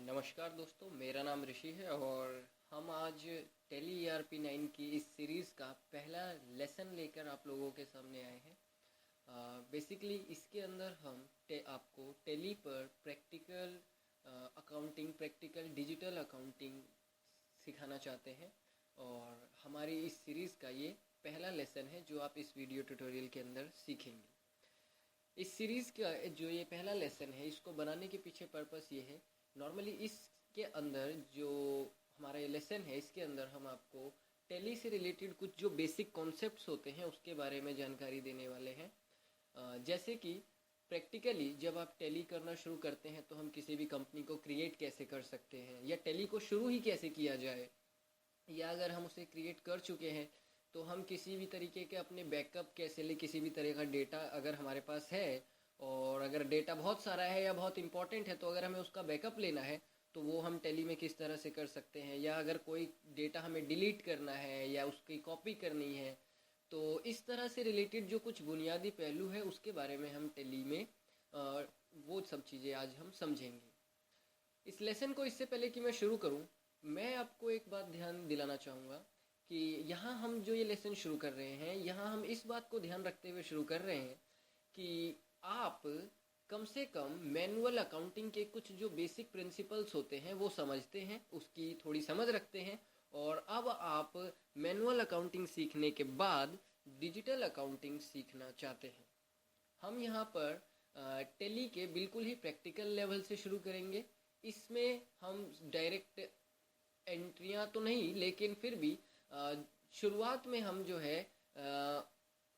नमस्कार दोस्तों, मेरा नाम ऋषि है और हम आज टेली ERP 9 की इस सीरीज़ का पहला लेसन लेकर आप लोगों के सामने आए हैं। बेसिकली इसके अंदर हम आपको टेली पर practical accounting, practical digital accounting सिखाना चाहते हैं और हमारी इस सीरीज़ का ये पहला लेसन है जो आप इस वीडियो ट्यूटोरियल के अंदर सीखेंगे। इस सीरीज़ का जो ये पहला लेसन है, इसको बनाने के पीछे पर्पस ये है। नॉर्मली इसके अंदर जो हमारा ये लेसन है, इसके अंदर हम आपको टेली से रिलेटेड कुछ जो बेसिक कॉन्सेप्ट्स होते हैं उसके बारे में जानकारी देने वाले हैं। जैसे कि प्रैक्टिकली जब आप टेली करना शुरू करते हैं तो हम किसी भी कंपनी को क्रिएट कैसे कर सकते हैं, या टेली को शुरू ही कैसे किया जाए, या अगर हम उसे क्रिएट कर चुके हैं तो हम किसी भी तरीके के अपने बैकअप कैसे ले, किसी भी तरह का डेटा अगर हमारे पास है और अगर डेटा बहुत सारा है या बहुत इंपॉर्टेंट है तो अगर हमें उसका बैकअप लेना है तो वो हम टेली में किस तरह से कर सकते हैं, या अगर कोई डेटा हमें डिलीट करना है या उसकी कॉपी करनी है तो इस तरह से रिलेटेड जो कुछ बुनियादी पहलू है उसके बारे में हम टेली में वो सब चीज़ें आज हम समझेंगे। इस लेसन को इससे पहले कि मैं शुरू करूं, मैं आपको एक बात ध्यान दिलाना चाहूँगा कि यहाँ हम जो ये लेसन शुरू कर रहे हैं, यहाँ हम इस बात को ध्यान रखते हुए शुरू कर रहे हैं कि आप कम से कम मैनुअल अकाउंटिंग के कुछ जो बेसिक प्रिंसिपल्स होते हैं वो समझते हैं, उसकी थोड़ी समझ रखते हैं, और अब आप मैनुअल अकाउंटिंग सीखने के बाद डिजिटल अकाउंटिंग सीखना चाहते हैं। हम यहाँ पर टेली के बिल्कुल ही प्रैक्टिकल लेवल से शुरू करेंगे। इसमें हम डायरेक्ट एंट्रियाँ तो नहीं, लेकिन फिर भी शुरुआत में हम जो है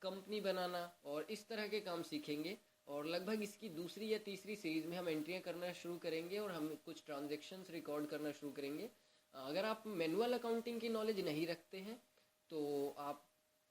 कंपनी बनाना और इस तरह के काम सीखेंगे, और लगभग इसकी दूसरी या तीसरी सीरीज़ में हम एंट्रियाँ करना शुरू करेंगे और हम कुछ ट्रांजैक्शंस रिकॉर्ड करना शुरू करेंगे। अगर आप मैनुअल अकाउंटिंग की नॉलेज नहीं रखते हैं तो आप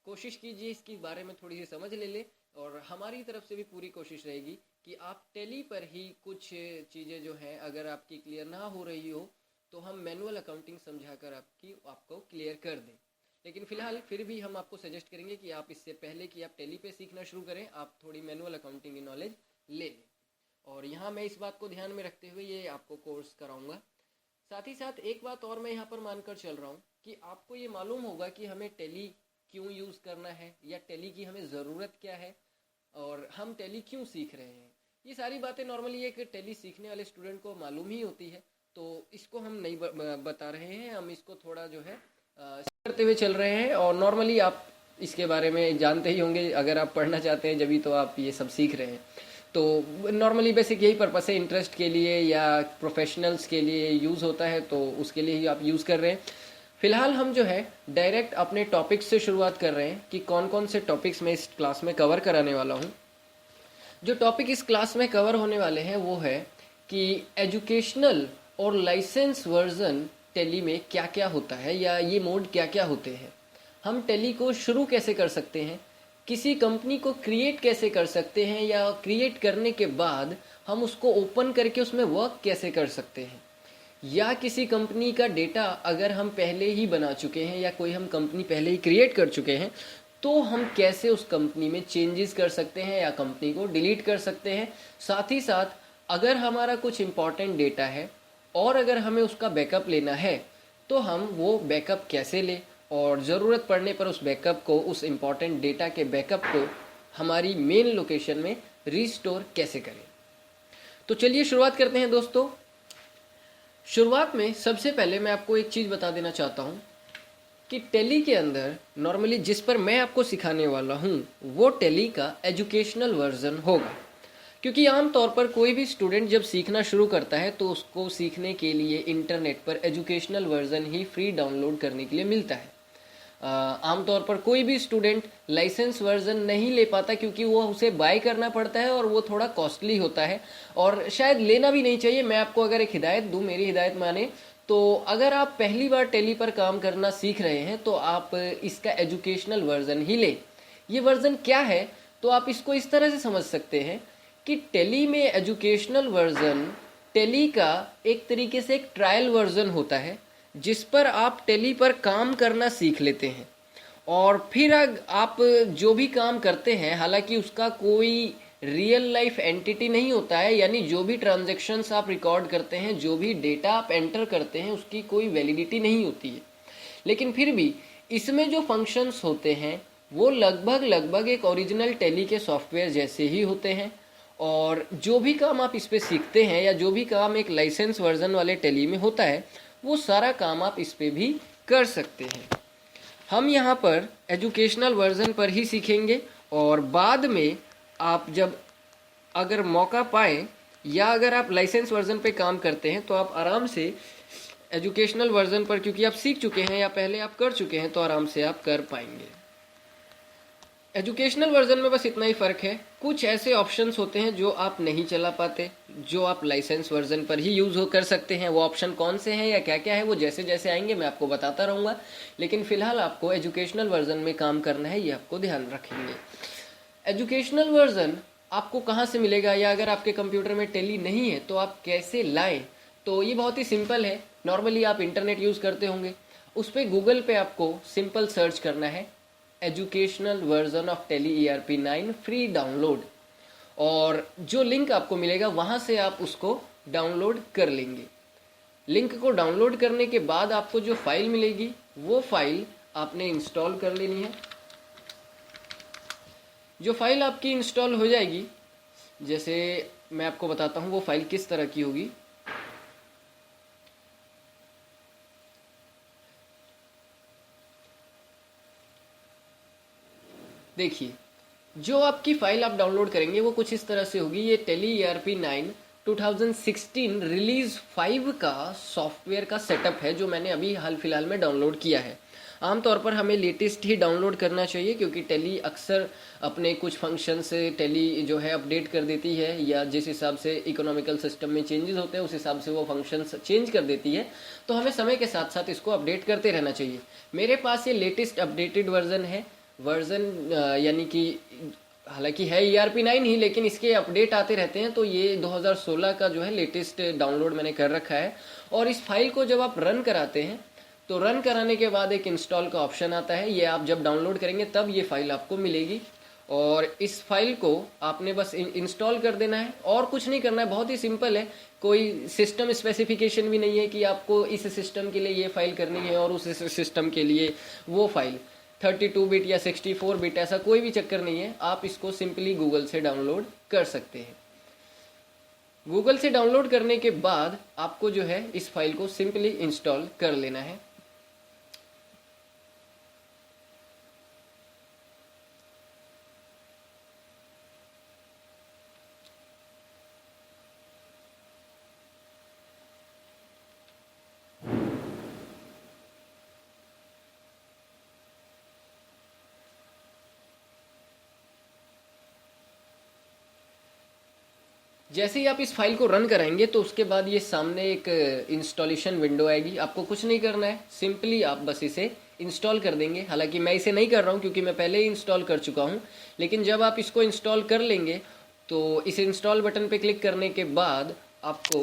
कोशिश कीजिए इसके बारे में थोड़ी सी समझ ले लें, और हमारी तरफ से भी पूरी कोशिश रहेगी कि आप टेली पर ही कुछ चीज़ें जो हैं अगर आपकी क्लियर ना हो रही हो तो हम मैनुअल अकाउंटिंग समझाकर आपको क्लियर कर दें। लेकिन फ़िलहाल फिर भी हम आपको सजेस्ट करेंगे कि आप इससे पहले कि आप टेली पे सीखना शुरू करें, आप थोड़ी मैनुअल अकाउंटिंग की नॉलेज ले लें। और यहाँ मैं इस बात को ध्यान में रखते हुए ये आपको कोर्स कराऊंगा। साथ ही साथ एक बात और मैं यहाँ पर मानकर चल रहा हूँ कि आपको ये मालूम होगा कि हमें टेली क्यों यूज़ करना है, या टेली की हमें ज़रूरत क्या है, और हम टेली क्यों सीख रहे हैं। ये सारी बातें नॉर्मली एक टेली सीखने वाले स्टूडेंट को मालूम ही होती है, तो इसको हम नहीं बता रहे हैं, हम इसको थोड़ा जो है करते हुए चल रहे हैं। और नॉर्मली आप इसके बारे में जानते ही होंगे, अगर आप पढ़ना चाहते हैं जभी तो आप ये सब सीख रहे हैं। तो नॉर्मली बेसिक यही पर्पस है, इंटरेस्ट के लिए या प्रोफेशनल्स के लिए यूज़ होता है, तो उसके लिए ही आप यूज़ कर रहे हैं। फ़िलहाल हम जो है डायरेक्ट अपने टॉपिक्स से शुरुआत कर रहे हैं कि कौन कौन से टॉपिक्स मैं इस क्लास में कवर कराने वाला हूँ। जो टॉपिक इस क्लास में कवर होने वाले हैं वो है कि एजुकेशनल और लाइसेंस वर्जन टेली में क्या क्या होता है, या ये मोड क्या क्या होते हैं, हम टेली को शुरू कैसे कर सकते हैं, किसी कंपनी को क्रिएट कैसे कर सकते हैं, या क्रिएट करने के बाद हम उसको ओपन करके उसमें वर्क कैसे कर सकते हैं, या किसी कंपनी का डेटा अगर हम पहले ही बना चुके हैं या कोई हम कंपनी पहले ही क्रिएट कर चुके हैं तो हम कैसे उस कंपनी में चेंजेस कर सकते हैं या कंपनी को डिलीट कर सकते हैं। साथ ही साथ अगर हमारा कुछ इम्पॉर्टेंट डेटा है और अगर हमें उसका बैकअप लेना है तो हम वो बैकअप कैसे लें, और ज़रूरत पड़ने पर उस बैकअप को, उस इम्पॉर्टेंट डेटा के बैकअप को हमारी मेन लोकेशन में रिस्टोर कैसे करें। तो चलिए शुरुआत करते हैं दोस्तों। शुरुआत में सबसे पहले मैं आपको एक चीज़ बता देना चाहता हूँ कि टेली के अंदर नॉर्मली जिस पर मैं आपको सिखाने वाला हूँ वो टेली का एजुकेशनल वर्जन होगा, क्योंकि आमतौर पर कोई भी स्टूडेंट जब सीखना शुरू करता है तो उसको सीखने के लिए इंटरनेट पर एजुकेशनल वर्जन ही फ्री डाउनलोड करने के लिए मिलता है। आमतौर पर कोई भी स्टूडेंट लाइसेंस वर्जन नहीं ले पाता क्योंकि वो उसे बाय करना पड़ता है और वो थोड़ा कॉस्टली होता है, और शायद लेना भी नहीं चाहिए। मैं आपको अगर एक हिदायत दूं, मेरी हिदायत माने तो अगर आप पहली बार टेली पर काम करना सीख रहे हैं तो आप इसका एजुकेशनल वर्जन ही लें। ये वर्जन क्या है, तो आप इसको इस तरह से समझ सकते हैं कि टेली में एजुकेशनल वर्जन टेली का एक तरीके से एक ट्रायल वर्जन होता है जिस पर आप टेली पर काम करना सीख लेते हैं, और फिर आप जो भी काम करते हैं हालांकि उसका कोई रियल लाइफ एंटिटी नहीं होता है, यानी जो भी ट्रांजेक्शन्स आप रिकॉर्ड करते हैं, जो भी डेटा आप एंटर करते हैं, उसकी कोई वैलिडिटी नहीं होती है। लेकिन फिर भी इसमें जो फंक्शंस होते हैं वो लगभग लगभग एक ओरिजिनल टैली के सॉफ्टवेयर जैसे ही होते हैं, और जो भी काम आप इस पर सीखते हैं या जो भी काम एक लाइसेंस वर्जन वाले टैली में होता है वो सारा काम आप इस पर भी कर सकते हैं। हम यहाँ पर एजुकेशनल वर्जन पर ही सीखेंगे, और बाद में आप जब अगर मौका पाए या अगर आप लाइसेंस वर्जन पे काम करते हैं तो आप आराम से एजुकेशनल वर्जन पर, क्योंकि आप सीख चुके हैं या पहले आप कर चुके हैं, तो आराम से आप कर पाएंगे। एजुकेशनल वर्जन में बस इतना ही फ़र्क है, कुछ ऐसे ऑप्शंस होते हैं जो आप नहीं चला पाते, जो आप लाइसेंस वर्जन पर ही यूज़ कर सकते हैं। वो ऑप्शन कौन से हैं या क्या क्या है वो जैसे जैसे आएंगे मैं आपको बताता रहूँगा, लेकिन फ़िलहाल आपको एजुकेशनल वर्जन में काम करना है, ये आपको ध्यान रखेंगे। एजुकेशनल वर्जन आपको कहाँ से मिलेगा, या अगर आपके कंप्यूटर में टैली नहीं है तो आप कैसे लाएँ, तो ये बहुत ही सिंपल है। नॉर्मली आप इंटरनेट यूज़ करते होंगे, उस पर गूगल पे आपको सिंपल सर्च करना है educational version of tally ERP9 free download, और जो लिंक आपको मिलेगा वहाँ से आप उसको डाउनलोड कर लेंगे। लिंक को डाउनलोड करने के बाद आपको जो फाइल मिलेगी वो फाइल आपने इंस्टॉल कर लेनी है। जो फाइल आपकी इंस्टॉल हो जाएगी, जैसे मैं आपको बताता हूँ वो फाइल किस तरह की होगी। देखिए, जो आपकी फाइल आप डाउनलोड करेंगे वो कुछ इस तरह से होगी। ये टैली ERP9 2016 रिलीज 5 का सॉफ्टवेयर का सेटअप है, जो मैंने अभी हाल फिलहाल में डाउनलोड किया है। आमतौर पर हमें लेटेस्ट ही डाउनलोड करना चाहिए, क्योंकि टैली अक्सर अपने कुछ फंक्शन से टैली जो है अपडेट कर देती है, या जिस हिसाब से इकोनॉमिकल सिस्टम में चेंजेस होते हैं उस हिसाब से वो फंक्शंस चेंज कर देती है। तो हमें समय के साथ साथ इसको अपडेट करते रहना चाहिए। मेरे पास ये लेटेस्ट अपडेटेड वर्जन है, वर्जन यानी कि हालांकि है ERP9 ही, लेकिन इसके अपडेट आते रहते हैं, तो ये 2016 का जो है लेटेस्ट डाउनलोड मैंने कर रखा है। और इस फाइल को जब आप रन कराते हैं तो रन कराने के बाद एक इंस्टॉल का ऑप्शन आता है, ये आप जब डाउनलोड करेंगे तब ये फाइल आपको मिलेगी, और इस फाइल को आपने बस इंस्टॉल कर देना है और कुछ नहीं करना है। बहुत ही सिंपल है, कोई सिस्टम स्पेसिफिकेशन भी नहीं है कि आपको इस सिस्टम के लिए ये फाइल करनी है और उस सिस्टम के लिए वो फाइल। 32 बिट या 64 बिट ऐसा कोई भी चक्कर नहीं है, आप इसको सिंपली गूगल से डाउनलोड कर सकते हैं। गूगल से डाउनलोड करने के बाद आपको जो है इस फाइल को सिंपली इंस्टॉल कर लेना है। जैसे ही आप इस फाइल को रन कराएंगे तो उसके बाद ये सामने एक इंस्टॉलेशन विंडो आएगी। आपको कुछ नहीं करना है, सिंपली आप बस इसे इंस्टॉल कर देंगे। हालांकि मैं इसे नहीं कर रहा हूँ क्योंकि मैं पहले ही इंस्टॉल कर चुका हूँ, लेकिन जब आप इसको इंस्टॉल कर लेंगे तो इस इंस्टॉल बटन पे क्लिक करने के बाद आपको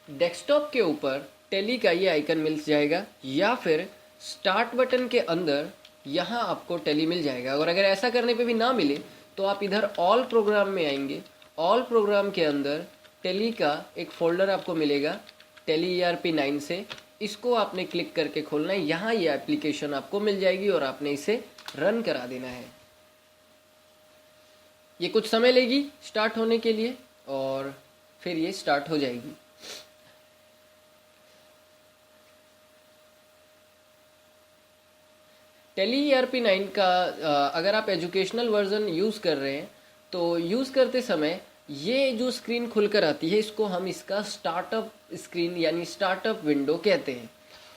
डेस्कटॉप के ऊपर टैली का ये आइकन मिल जाएगा, या फिर स्टार्ट बटन के अंदर यहाँ आपको टैली मिल जाएगा। और अगर ऐसा करने पे भी ना मिले तो आप इधर ऑल प्रोग्राम में आएंगे। ऑल प्रोग्राम के अंदर टैली का एक फोल्डर आपको मिलेगा टैली ERP9 से, इसको आपने क्लिक करके खोलना है। यहाँ ये एप्लीकेशन आपको मिल जाएगी और आपने इसे रन करा देना है। ये कुछ समय लेगी स्टार्ट होने के लिए और फिर ये स्टार्ट हो जाएगी। टैली ERP9 का अगर आप एजुकेशनल वर्जन यूज़ कर रहे हैं तो यूज़ करते समय ये जो स्क्रीन खुलकर आती है इसको हम इसका स्टार्टअप स्क्रीन यानी स्टार्टअप विंडो कहते हैं।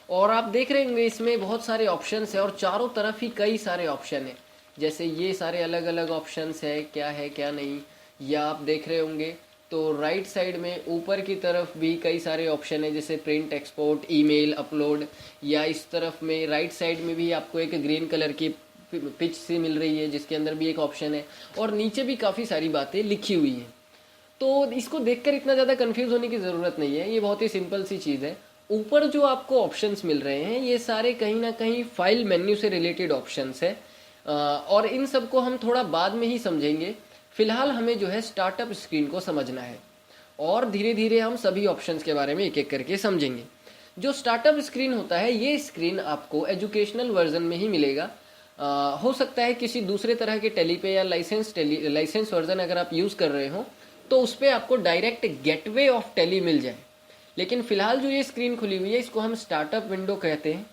और आप देख रहे होंगे इसमें बहुत सारे ऑप्शंस हैं और चारों तरफ ही कई सारे ऑप्शन हैं, जैसे ये सारे अलग अलग ऑप्शंस है क्या नहीं, या आप देख रहे होंगे तो राइट साइड में ऊपर की तरफ भी कई सारे ऑप्शन है, जैसे प्रिंट, एक्सपोर्ट, ईमेल, अपलोड, या इस तरफ में राइट साइड में भी आपको एक ग्रीन कलर की पिच सी मिल रही है जिसके अंदर भी एक ऑप्शन है, और नीचे भी काफ़ी सारी बातें लिखी हुई हैं। तो इसको देखकर इतना ज़्यादा कंफ्यूज होने की ज़रूरत नहीं है, ये बहुत ही सिंपल सी चीज़ है। ऊपर जो आपको ऑप्शंस मिल रहे हैं ये सारे कहीं ना कहीं फाइल मेन्यू से रिलेटेड ऑप्शंस है। और इन सब को हम थोड़ा बाद में ही समझेंगे। फिलहाल हमें जो है स्टार्टअप स्क्रीन को समझना है और धीरे धीरे हम सभी ऑप्शंस के बारे में एक एक करके समझेंगे। जो स्टार्टअप स्क्रीन होता है, ये स्क्रीन आपको एजुकेशनल वर्जन में ही मिलेगा। हो सकता है किसी दूसरे तरह के टेली पे या लाइसेंस वर्जन अगर आप यूज़ कर रहे हो तो उस पर आपको डायरेक्ट गेटवे ऑफ टेली मिल जाए। लेकिन फिलहाल जो ये स्क्रीन खुली हुई है इसको हम स्टार्टअप विंडो कहते हैं।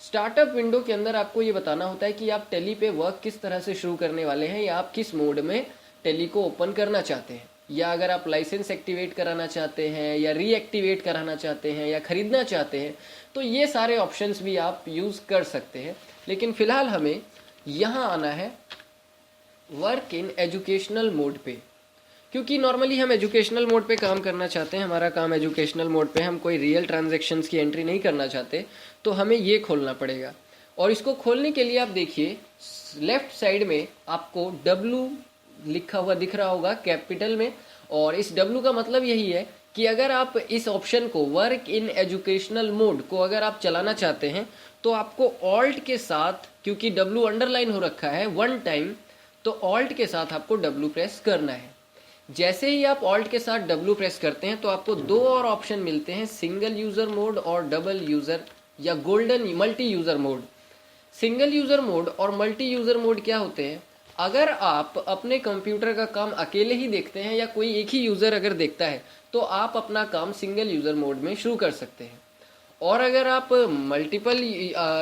स्टार्टअप विंडो के अंदर आपको ये बताना होता है कि आप टेली पे वर्क किस तरह से शुरू करने वाले हैं, या आप किस मोड में टेली को ओपन करना चाहते हैं, या अगर आप लाइसेंस एक्टिवेट कराना चाहते हैं या रीएक्टिवेट कराना चाहते हैं या ख़रीदना चाहते हैं, तो ये सारे ऑप्शंस भी आप यूज़ कर सकते हैं। लेकिन फ़िलहाल हमें यहाँ आना है वर्क इन एजुकेशनल मोड पे, क्योंकि नॉर्मली हम एजुकेशनल मोड पे काम करना चाहते हैं, हमारा काम एजुकेशनल मोड पे, हम कोई रियल ट्रांजैक्शंस की एंट्री नहीं करना चाहते, तो हमें ये खोलना पड़ेगा। और इसको खोलने के लिए आप देखिए लेफ्ट साइड में आपको W लिखा हुआ दिख रहा होगा कैपिटल में, और इस W का मतलब यही है कि अगर आप इस ऑप्शन को वर्क इन एजुकेशनल मोड को अगर आप चलाना चाहते हैं तो आपको ऑल्ट के साथ, क्योंकि W अंडरलाइन हो रखा है वन टाइम, तो ऑल्ट के साथ आपको W प्रेस करना है। जैसे ही आप ऑल्ट के साथ W प्रेस करते हैं तो आपको दो और ऑप्शन मिलते हैं, सिंगल यूज़र मोड और डबल यूज़र या golden multi user mode. Single user mode और मल्टी यूज़र मोड क्या होते हैं? अगर आप अपने कंप्यूटर का काम अकेले ही देखते हैं या कोई एक ही यूज़र अगर देखता है तो आप अपना काम सिंगल यूज़र मोड में शुरू कर सकते हैं। और अगर आप मल्टीपल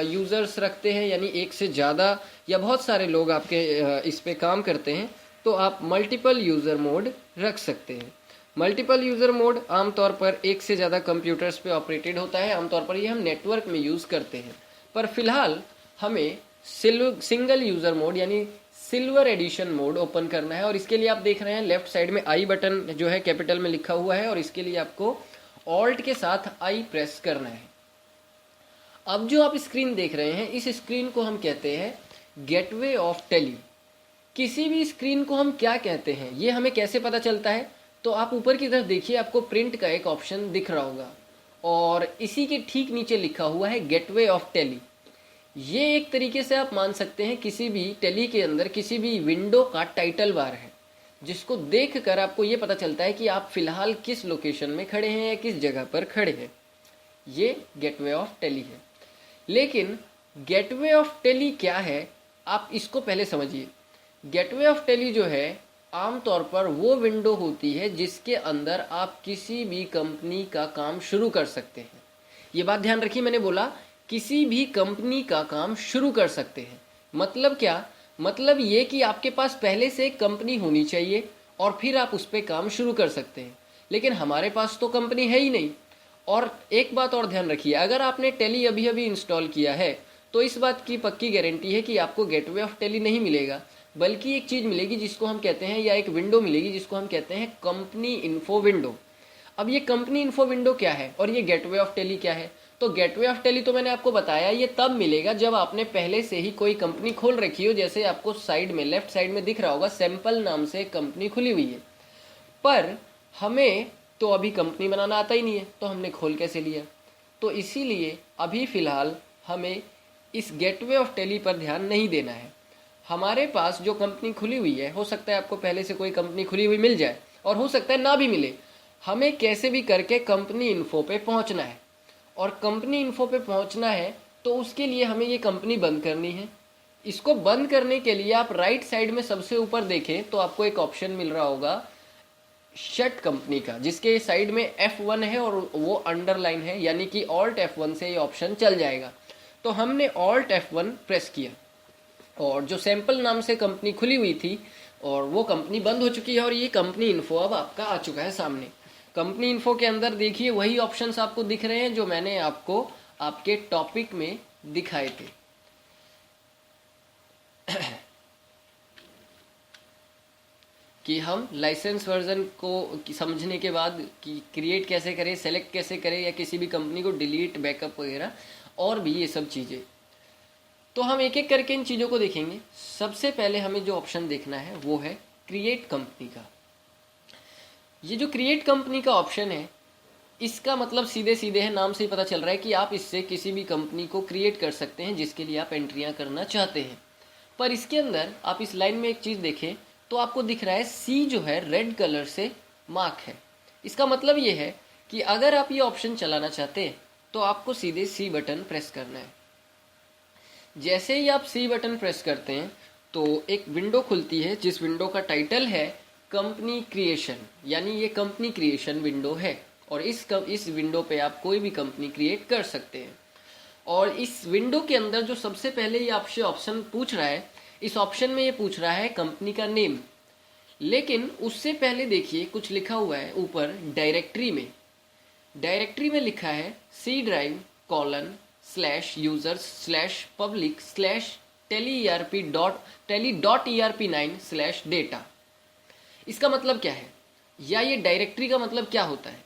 यूज़र्स रखते हैं, यानी एक से ज़्यादा या बहुत सारे लोग आपके इस पे काम करते हैं, तो आप मल्टीपल यूज़र मोड रख सकते हैं। मल्टीपल यूज़र मोड आमतौर पर एक से ज़्यादा कंप्यूटर्स पे ऑपरेटेड होता है, आमतौर पर ये हम नेटवर्क में यूज़ करते हैं। पर फिलहाल हमें सिंगल यूज़र मोड यानी सिल्वर एडिशन मोड ओपन करना है, और इसके लिए आप देख रहे हैं लेफ्ट साइड में आई बटन जो है कैपिटल में लिखा हुआ है, और इसके लिए आपको ऑल्ट के साथ आई प्रेस करना है। अब जो आप स्क्रीन देख रहे हैं, इस स्क्रीन को हम कहते हैं गेटवे ऑफ टेली। किसी भी स्क्रीन को हम क्या कहते हैं ये हमें कैसे पता चलता है? तो आप ऊपर की तरफ देखिए, आपको प्रिंट का एक ऑप्शन दिख रहा होगा और इसी के ठीक नीचे लिखा हुआ है गेटवे ऑफ टेली। ये एक तरीके से आप मान सकते हैं किसी भी टेली के अंदर किसी भी विंडो का टाइटल बार है, जिसको देखकर आपको ये पता चलता है कि आप फिलहाल किस लोकेशन में खड़े हैं या किस जगह पर खड़े हैं। ये गेटवे ऑफ टेली है। लेकिन गेटवे ऑफ टेली क्या है, आप इसको पहले समझिए। गेटवे ऑफ टेली जो है आमतौर पर वो विंडो होती है जिसके अंदर आप किसी भी कंपनी का काम शुरू कर सकते हैं। ये बात ध्यान रखिए, मैंने बोला किसी भी कंपनी का काम शुरू कर सकते हैं। मतलब क्या? मतलब ये कि आपके पास पहले से एक कंपनी होनी चाहिए और फिर आप उस पर काम शुरू कर सकते हैं। लेकिन हमारे पास तो कंपनी है ही नहीं। और एक बात और ध्यान रखिए, अगर आपने टेली अभी अभी इंस्टॉल किया है तो इस बात की पक्की गारंटी है कि आपको गेटवे ऑफ टेली नहीं मिलेगा, बल्कि एक चीज़ मिलेगी जिसको हम कहते हैं, या एक विंडो मिलेगी जिसको हम कहते हैं कंपनी इन्फो विंडो। अब ये कंपनी इन्फो विंडो क्या है और ये गेटवे ऑफ टेली क्या है? तो गेटवे ऑफ टेली तो मैंने आपको बताया ये तब मिलेगा जब आपने पहले से ही कोई कंपनी खोल रखी हो। जैसे आपको साइड में लेफ्ट साइड में दिख रहा होगा सैंपल नाम से कंपनी खुली हुई है, पर हमें तो अभी कंपनी बनाना आता ही नहीं है, तो हमने खोल कैसे लिया? तो इसीलिए अभी फ़िलहाल हमें इस गेटवे ऑफ टेली पर ध्यान नहीं देना है। हमारे पास जो कंपनी खुली हुई है, हो सकता है आपको पहले से कोई कंपनी खुली हुई मिल जाए और हो सकता है ना भी मिले। हमें कैसे भी करके कंपनी इन्फो पे पहुंचना है, और कंपनी इन्फो पे पहुंचना है तो उसके लिए हमें ये कंपनी बंद करनी है। इसको बंद करने के लिए आप राइट साइड में सबसे ऊपर देखें तो आपको एक ऑप्शन मिल रहा होगा शट कंपनी का, जिसके साइड में F1 है और वो अंडरलाइन है, यानी कि ऑल्ट F1 से ये ऑप्शन चल जाएगा। तो हमने ऑल्ट F1 प्रेस किया और जो सैंपल नाम से कंपनी खुली हुई थी और वो कंपनी बंद हो चुकी है, और ये कंपनी इन्फो अब आपका आ चुका है सामने। कंपनी इन्फो के अंदर देखिए वही ऑप्शंस आपको दिख रहे हैं जो मैंने आपको आपके टॉपिक में दिखाए थे। कि हम लाइसेंस वर्जन को समझने के बाद कि क्रिएट कैसे करें, सेलेक्ट कैसे करें, या किसी भी कंपनी को डिलीट, बैकअप वगैरह और भी ये सब चीज़ें। तो हम एक एक करके इन चीज़ों को देखेंगे। सबसे पहले हमें जो ऑप्शन देखना है वो है क्रिएट कंपनी का। ये जो क्रिएट कंपनी का ऑप्शन है, इसका मतलब सीधे सीधे है, नाम से ही पता चल रहा है कि आप इससे किसी भी कंपनी को क्रिएट कर सकते हैं जिसके लिए आप एंट्रियां करना चाहते हैं। पर इसके अंदर आप इस लाइन में एक चीज़ देखें तो आपको दिख रहा है सी जो है रेड कलर से मार्क है। इसका मतलब ये है कि अगर आप ये ऑप्शन चलाना चाहते हैं तो आपको सीधे सी बटन प्रेस करना है। जैसे ही आप सी बटन प्रेस करते हैं तो एक विंडो खुलती है जिस विंडो का टाइटल है कंपनी क्रिएशन, यानी ये कंपनी क्रिएशन विंडो है और इस विंडो पे आप कोई भी कंपनी क्रिएट कर सकते हैं। और इस विंडो के अंदर जो सबसे पहले ये आपसे ऑप्शन पूछ रहा है, इस ऑप्शन में ये पूछ रहा है कंपनी का नेम, लेकिन उससे पहले देखिए कुछ लिखा हुआ है ऊपर डायरेक्टरी में लिखा है सी ड्राइव :/public/user/tele.erp9/data। इसका मतलब क्या है, या ये डायरेक्टरी का मतलब क्या होता है?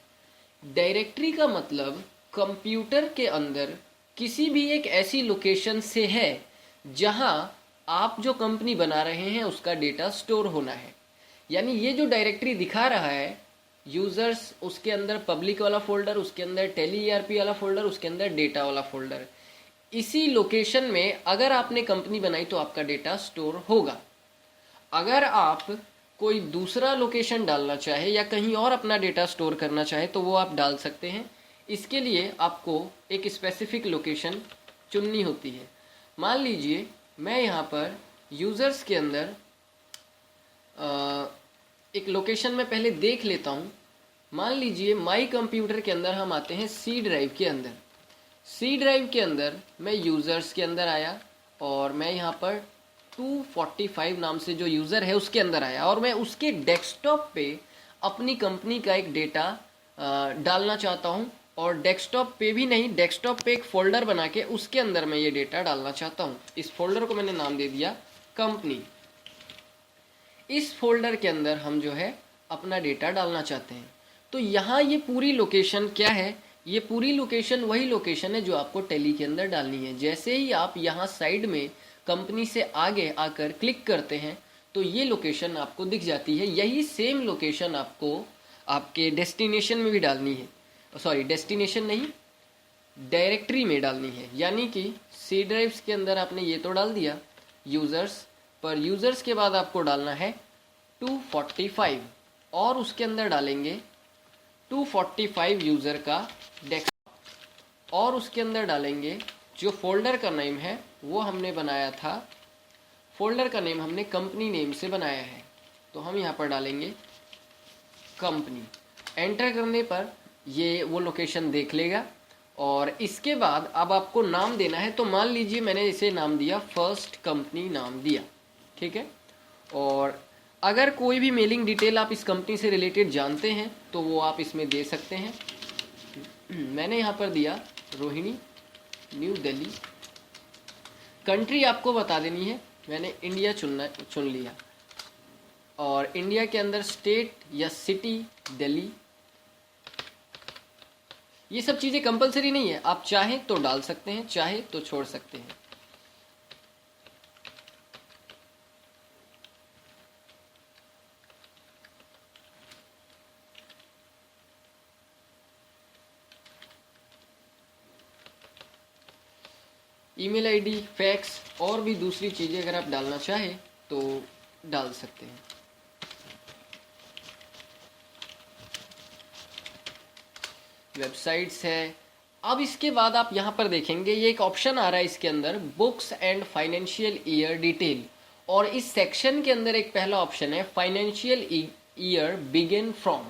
डायरेक्टरी का मतलब कंप्यूटर के अंदर किसी भी एक ऐसी लोकेशन से है जहां आप जो कंपनी बना रहे हैं उसका डेटा स्टोर होना है। यानी ये जो डायरेक्टरी दिखा रहा है यूजर्स, उसके अंदर पब्लिक वाला फोल्डर, उसके अंदर टेली ईआरपी वाला फोल्डर, उसके अंदर डेटा वाला फोल्डर, इसी लोकेशन में अगर आपने कंपनी बनाई तो आपका डेटा स्टोर होगा। अगर आप कोई दूसरा लोकेशन डालना चाहे या कहीं और अपना डेटा स्टोर करना चाहे तो वो आप डाल सकते हैं। इसके लिए आपको एक स्पेसिफिक लोकेशन चुननी होती है। मान लीजिए मैं यहाँ पर यूज़र्स के अंदर एक लोकेशन में पहले देख लेता हूँ। मान लीजिए माई कंप्यूटर के अंदर हम आते हैं सी ड्राइव के अंदर। सी ड्राइव के अंदर मैं यूज़र्स के अंदर आया और मैं यहाँ पर 245 नाम से जो यूज़र है उसके अंदर आया और मैं उसके डेस्कटॉप पे अपनी कंपनी का एक डेटा डालना चाहता हूँ। और डेस्कटॉप पे भी नहीं, डेस्कटॉप पे एक फ़ोल्डर बना के उसके अंदर मैं ये डेटा डालना चाहता हूँ। इस फोल्डर को मैंने नाम दे दिया कंपनी। इस फोल्डर के अंदर हम जो है अपना डेटा डालना चाहते हैं। तो यहाँ ये पूरी लोकेशन क्या है, ये पूरी लोकेशन वही लोकेशन है जो आपको टेली के अंदर डालनी है। जैसे ही आप यहाँ साइड में कंपनी से आगे आकर क्लिक करते हैं तो ये लोकेशन आपको दिख जाती है। यही सेम लोकेशन आपको आपके डेस्टिनेशन में भी डालनी है, सॉरी डेस्टिनेशन नहीं, डायरेक्टरी में डालनी है। यानी कि सी ड्राइव्स के अंदर आपने ये तो डाल दिया यूज़र्स, पर यूज़र्स के बाद आपको डालना है 245 और उसके अंदर डालेंगे 245 यूज़र का डेस्कटॉप और उसके अंदर डालेंगे जो फोल्डर का नेम है वो हमने बनाया था, फोल्डर का नेम हमने कंपनी नेम से बनाया है तो हम यहाँ पर डालेंगे कंपनी। एंटर करने पर ये वो लोकेशन देख लेगा और इसके बाद अब आपको नाम देना है। तो मान लीजिए मैंने इसे नाम दिया फर्स्ट कंपनी नाम दिया, ठीक है। और अगर कोई भी मेलिंग डिटेल आप इस कंपनी से रिलेटेड जानते हैं तो वो आप इसमें दे सकते हैं। मैंने यहाँ पर दिया रोहिणी न्यू दिल्ली। कंट्री आपको बता देनी है, मैंने इंडिया चुन लिया और इंडिया के अंदर स्टेट या सिटी दिल्ली। ये सब चीज़ें कंपलसरी नहीं है, आप चाहें तो डाल सकते हैं, चाहे तो छोड़ सकते हैं। ईमेल आईडी, फैक्स और भी दूसरी चीज़ें अगर आप डालना चाहें तो डाल सकते हैं। वेबसाइट्स है। अब इसके बाद आप यहाँ पर देखेंगे ये एक ऑप्शन आ रहा है इसके अंदर books and financial year detail, और इस सेक्शन के अंदर एक पहला ऑप्शन है फाइनेंशियल ईयर बिगिन फ्रॉम।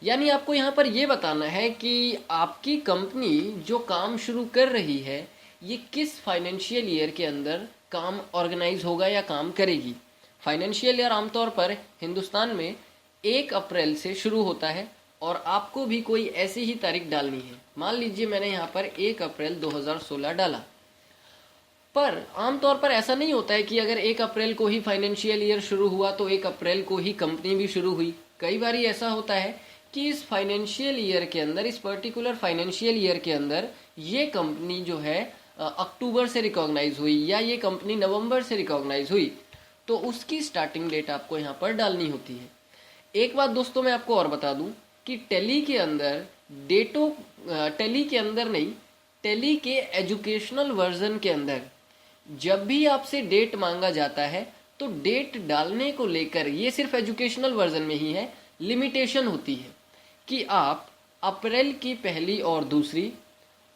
यानी आपको यहाँ पर ये बताना है कि आपकी कंपनी जो काम शुरू कर रही है ये किस फाइनेंशियल ईयर के अंदर काम ऑर्गेनाइज होगा या काम करेगी। फाइनेंशियल ईयर आमतौर पर हिंदुस्तान में 1 अप्रैल से शुरू होता है और आपको भी कोई ऐसी ही तारीख डालनी है। मान लीजिए मैंने यहाँ पर 1 अप्रैल 2016 डाला, पर आमतौर पर ऐसा नहीं होता है कि अगर 1 अप्रैल को ही फाइनेंशियल ईयर शुरू हुआ तो 1 अप्रैल को ही कंपनी भी शुरू हुई। कई बार ऐसा होता है कि इस फाइनेंशियल ईयर के अंदर, इस पर्टिकुलर फाइनेंशियल ईयर के अंदर ये कंपनी जो है अक्टूबर से रिकॉग्नाइज हुई या ये कंपनी नवंबर से रिकॉग्नाइज हुई, तो उसकी स्टार्टिंग डेट आपको यहाँ पर डालनी होती है। एक बात दोस्तों मैं आपको और बता दूं कि टेली के अंदर टेली के अंदर नहीं, टेली के एजुकेशनल वर्जन के अंदर जब भी आपसे डेट मांगा जाता है तो डेट डालने को लेकर, ये सिर्फ एजुकेशनल वर्जन में ही है, लिमिटेशन होती है कि आप अप्रैल की पहली और दूसरी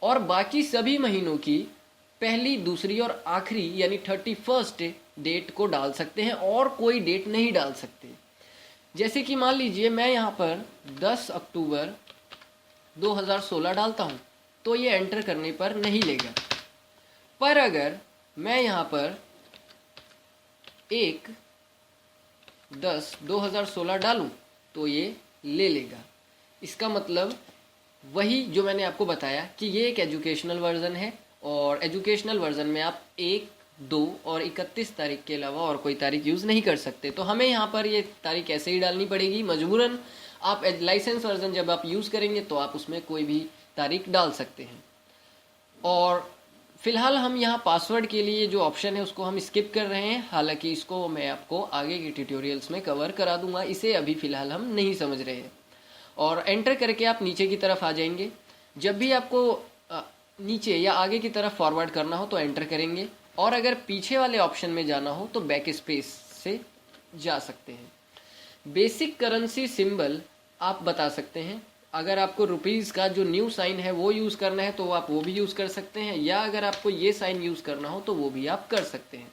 और बाकी सभी महीनों की पहली, दूसरी और आखिरी यानी 31st डेट को डाल सकते हैं और कोई डेट नहीं डाल सकते। जैसे कि मान लीजिए मैं यहाँ पर 10 अक्टूबर 2016 डालता हूँ तो ये एंटर करने पर नहीं लेगा, पर अगर मैं यहाँ पर 1/10/2016 डालूं तो ये ले लेगा। इसका मतलब वही जो मैंने आपको बताया कि ये एक एजुकेशनल वर्जन है, और एजुकेशनल वर्जन में आप 1, 2 और 31 तारीख के अलावा और कोई तारीख यूज़ नहीं कर सकते। तो हमें यहाँ पर ये तारीख ऐसे ही डालनी पड़ेगी मजबूरन। आप लाइसेंस वर्जन जब आप यूज़ करेंगे तो आप उसमें कोई भी तारीख डाल सकते हैं। और फिलहाल हम यहाँ पासवर्ड के लिए जो ऑप्शन है उसको हम स्किप कर रहे हैं, हालांकि इसको मैं आपको आगे के ट्यूटोरियल्स में कवर करा दूंगा, इसे अभी फ़िलहाल हम नहीं समझ रहे हैं। और एंटर करके आप नीचे की तरफ आ जाएंगे। जब भी आपको नीचे या आगे की तरफ फॉरवर्ड करना हो तो एंटर करेंगे, और अगर पीछे वाले ऑप्शन में जाना हो तो बैक स्पेस से जा सकते हैं। बेसिक करेंसी सिंबल आप बता सकते हैं। अगर आपको रुपीज़ का जो न्यू साइन है वो यूज़ करना है तो आप वो भी यूज़ कर सकते हैं, या अगर आपको ये साइन यूज़ करना हो तो वो भी आप कर सकते हैं।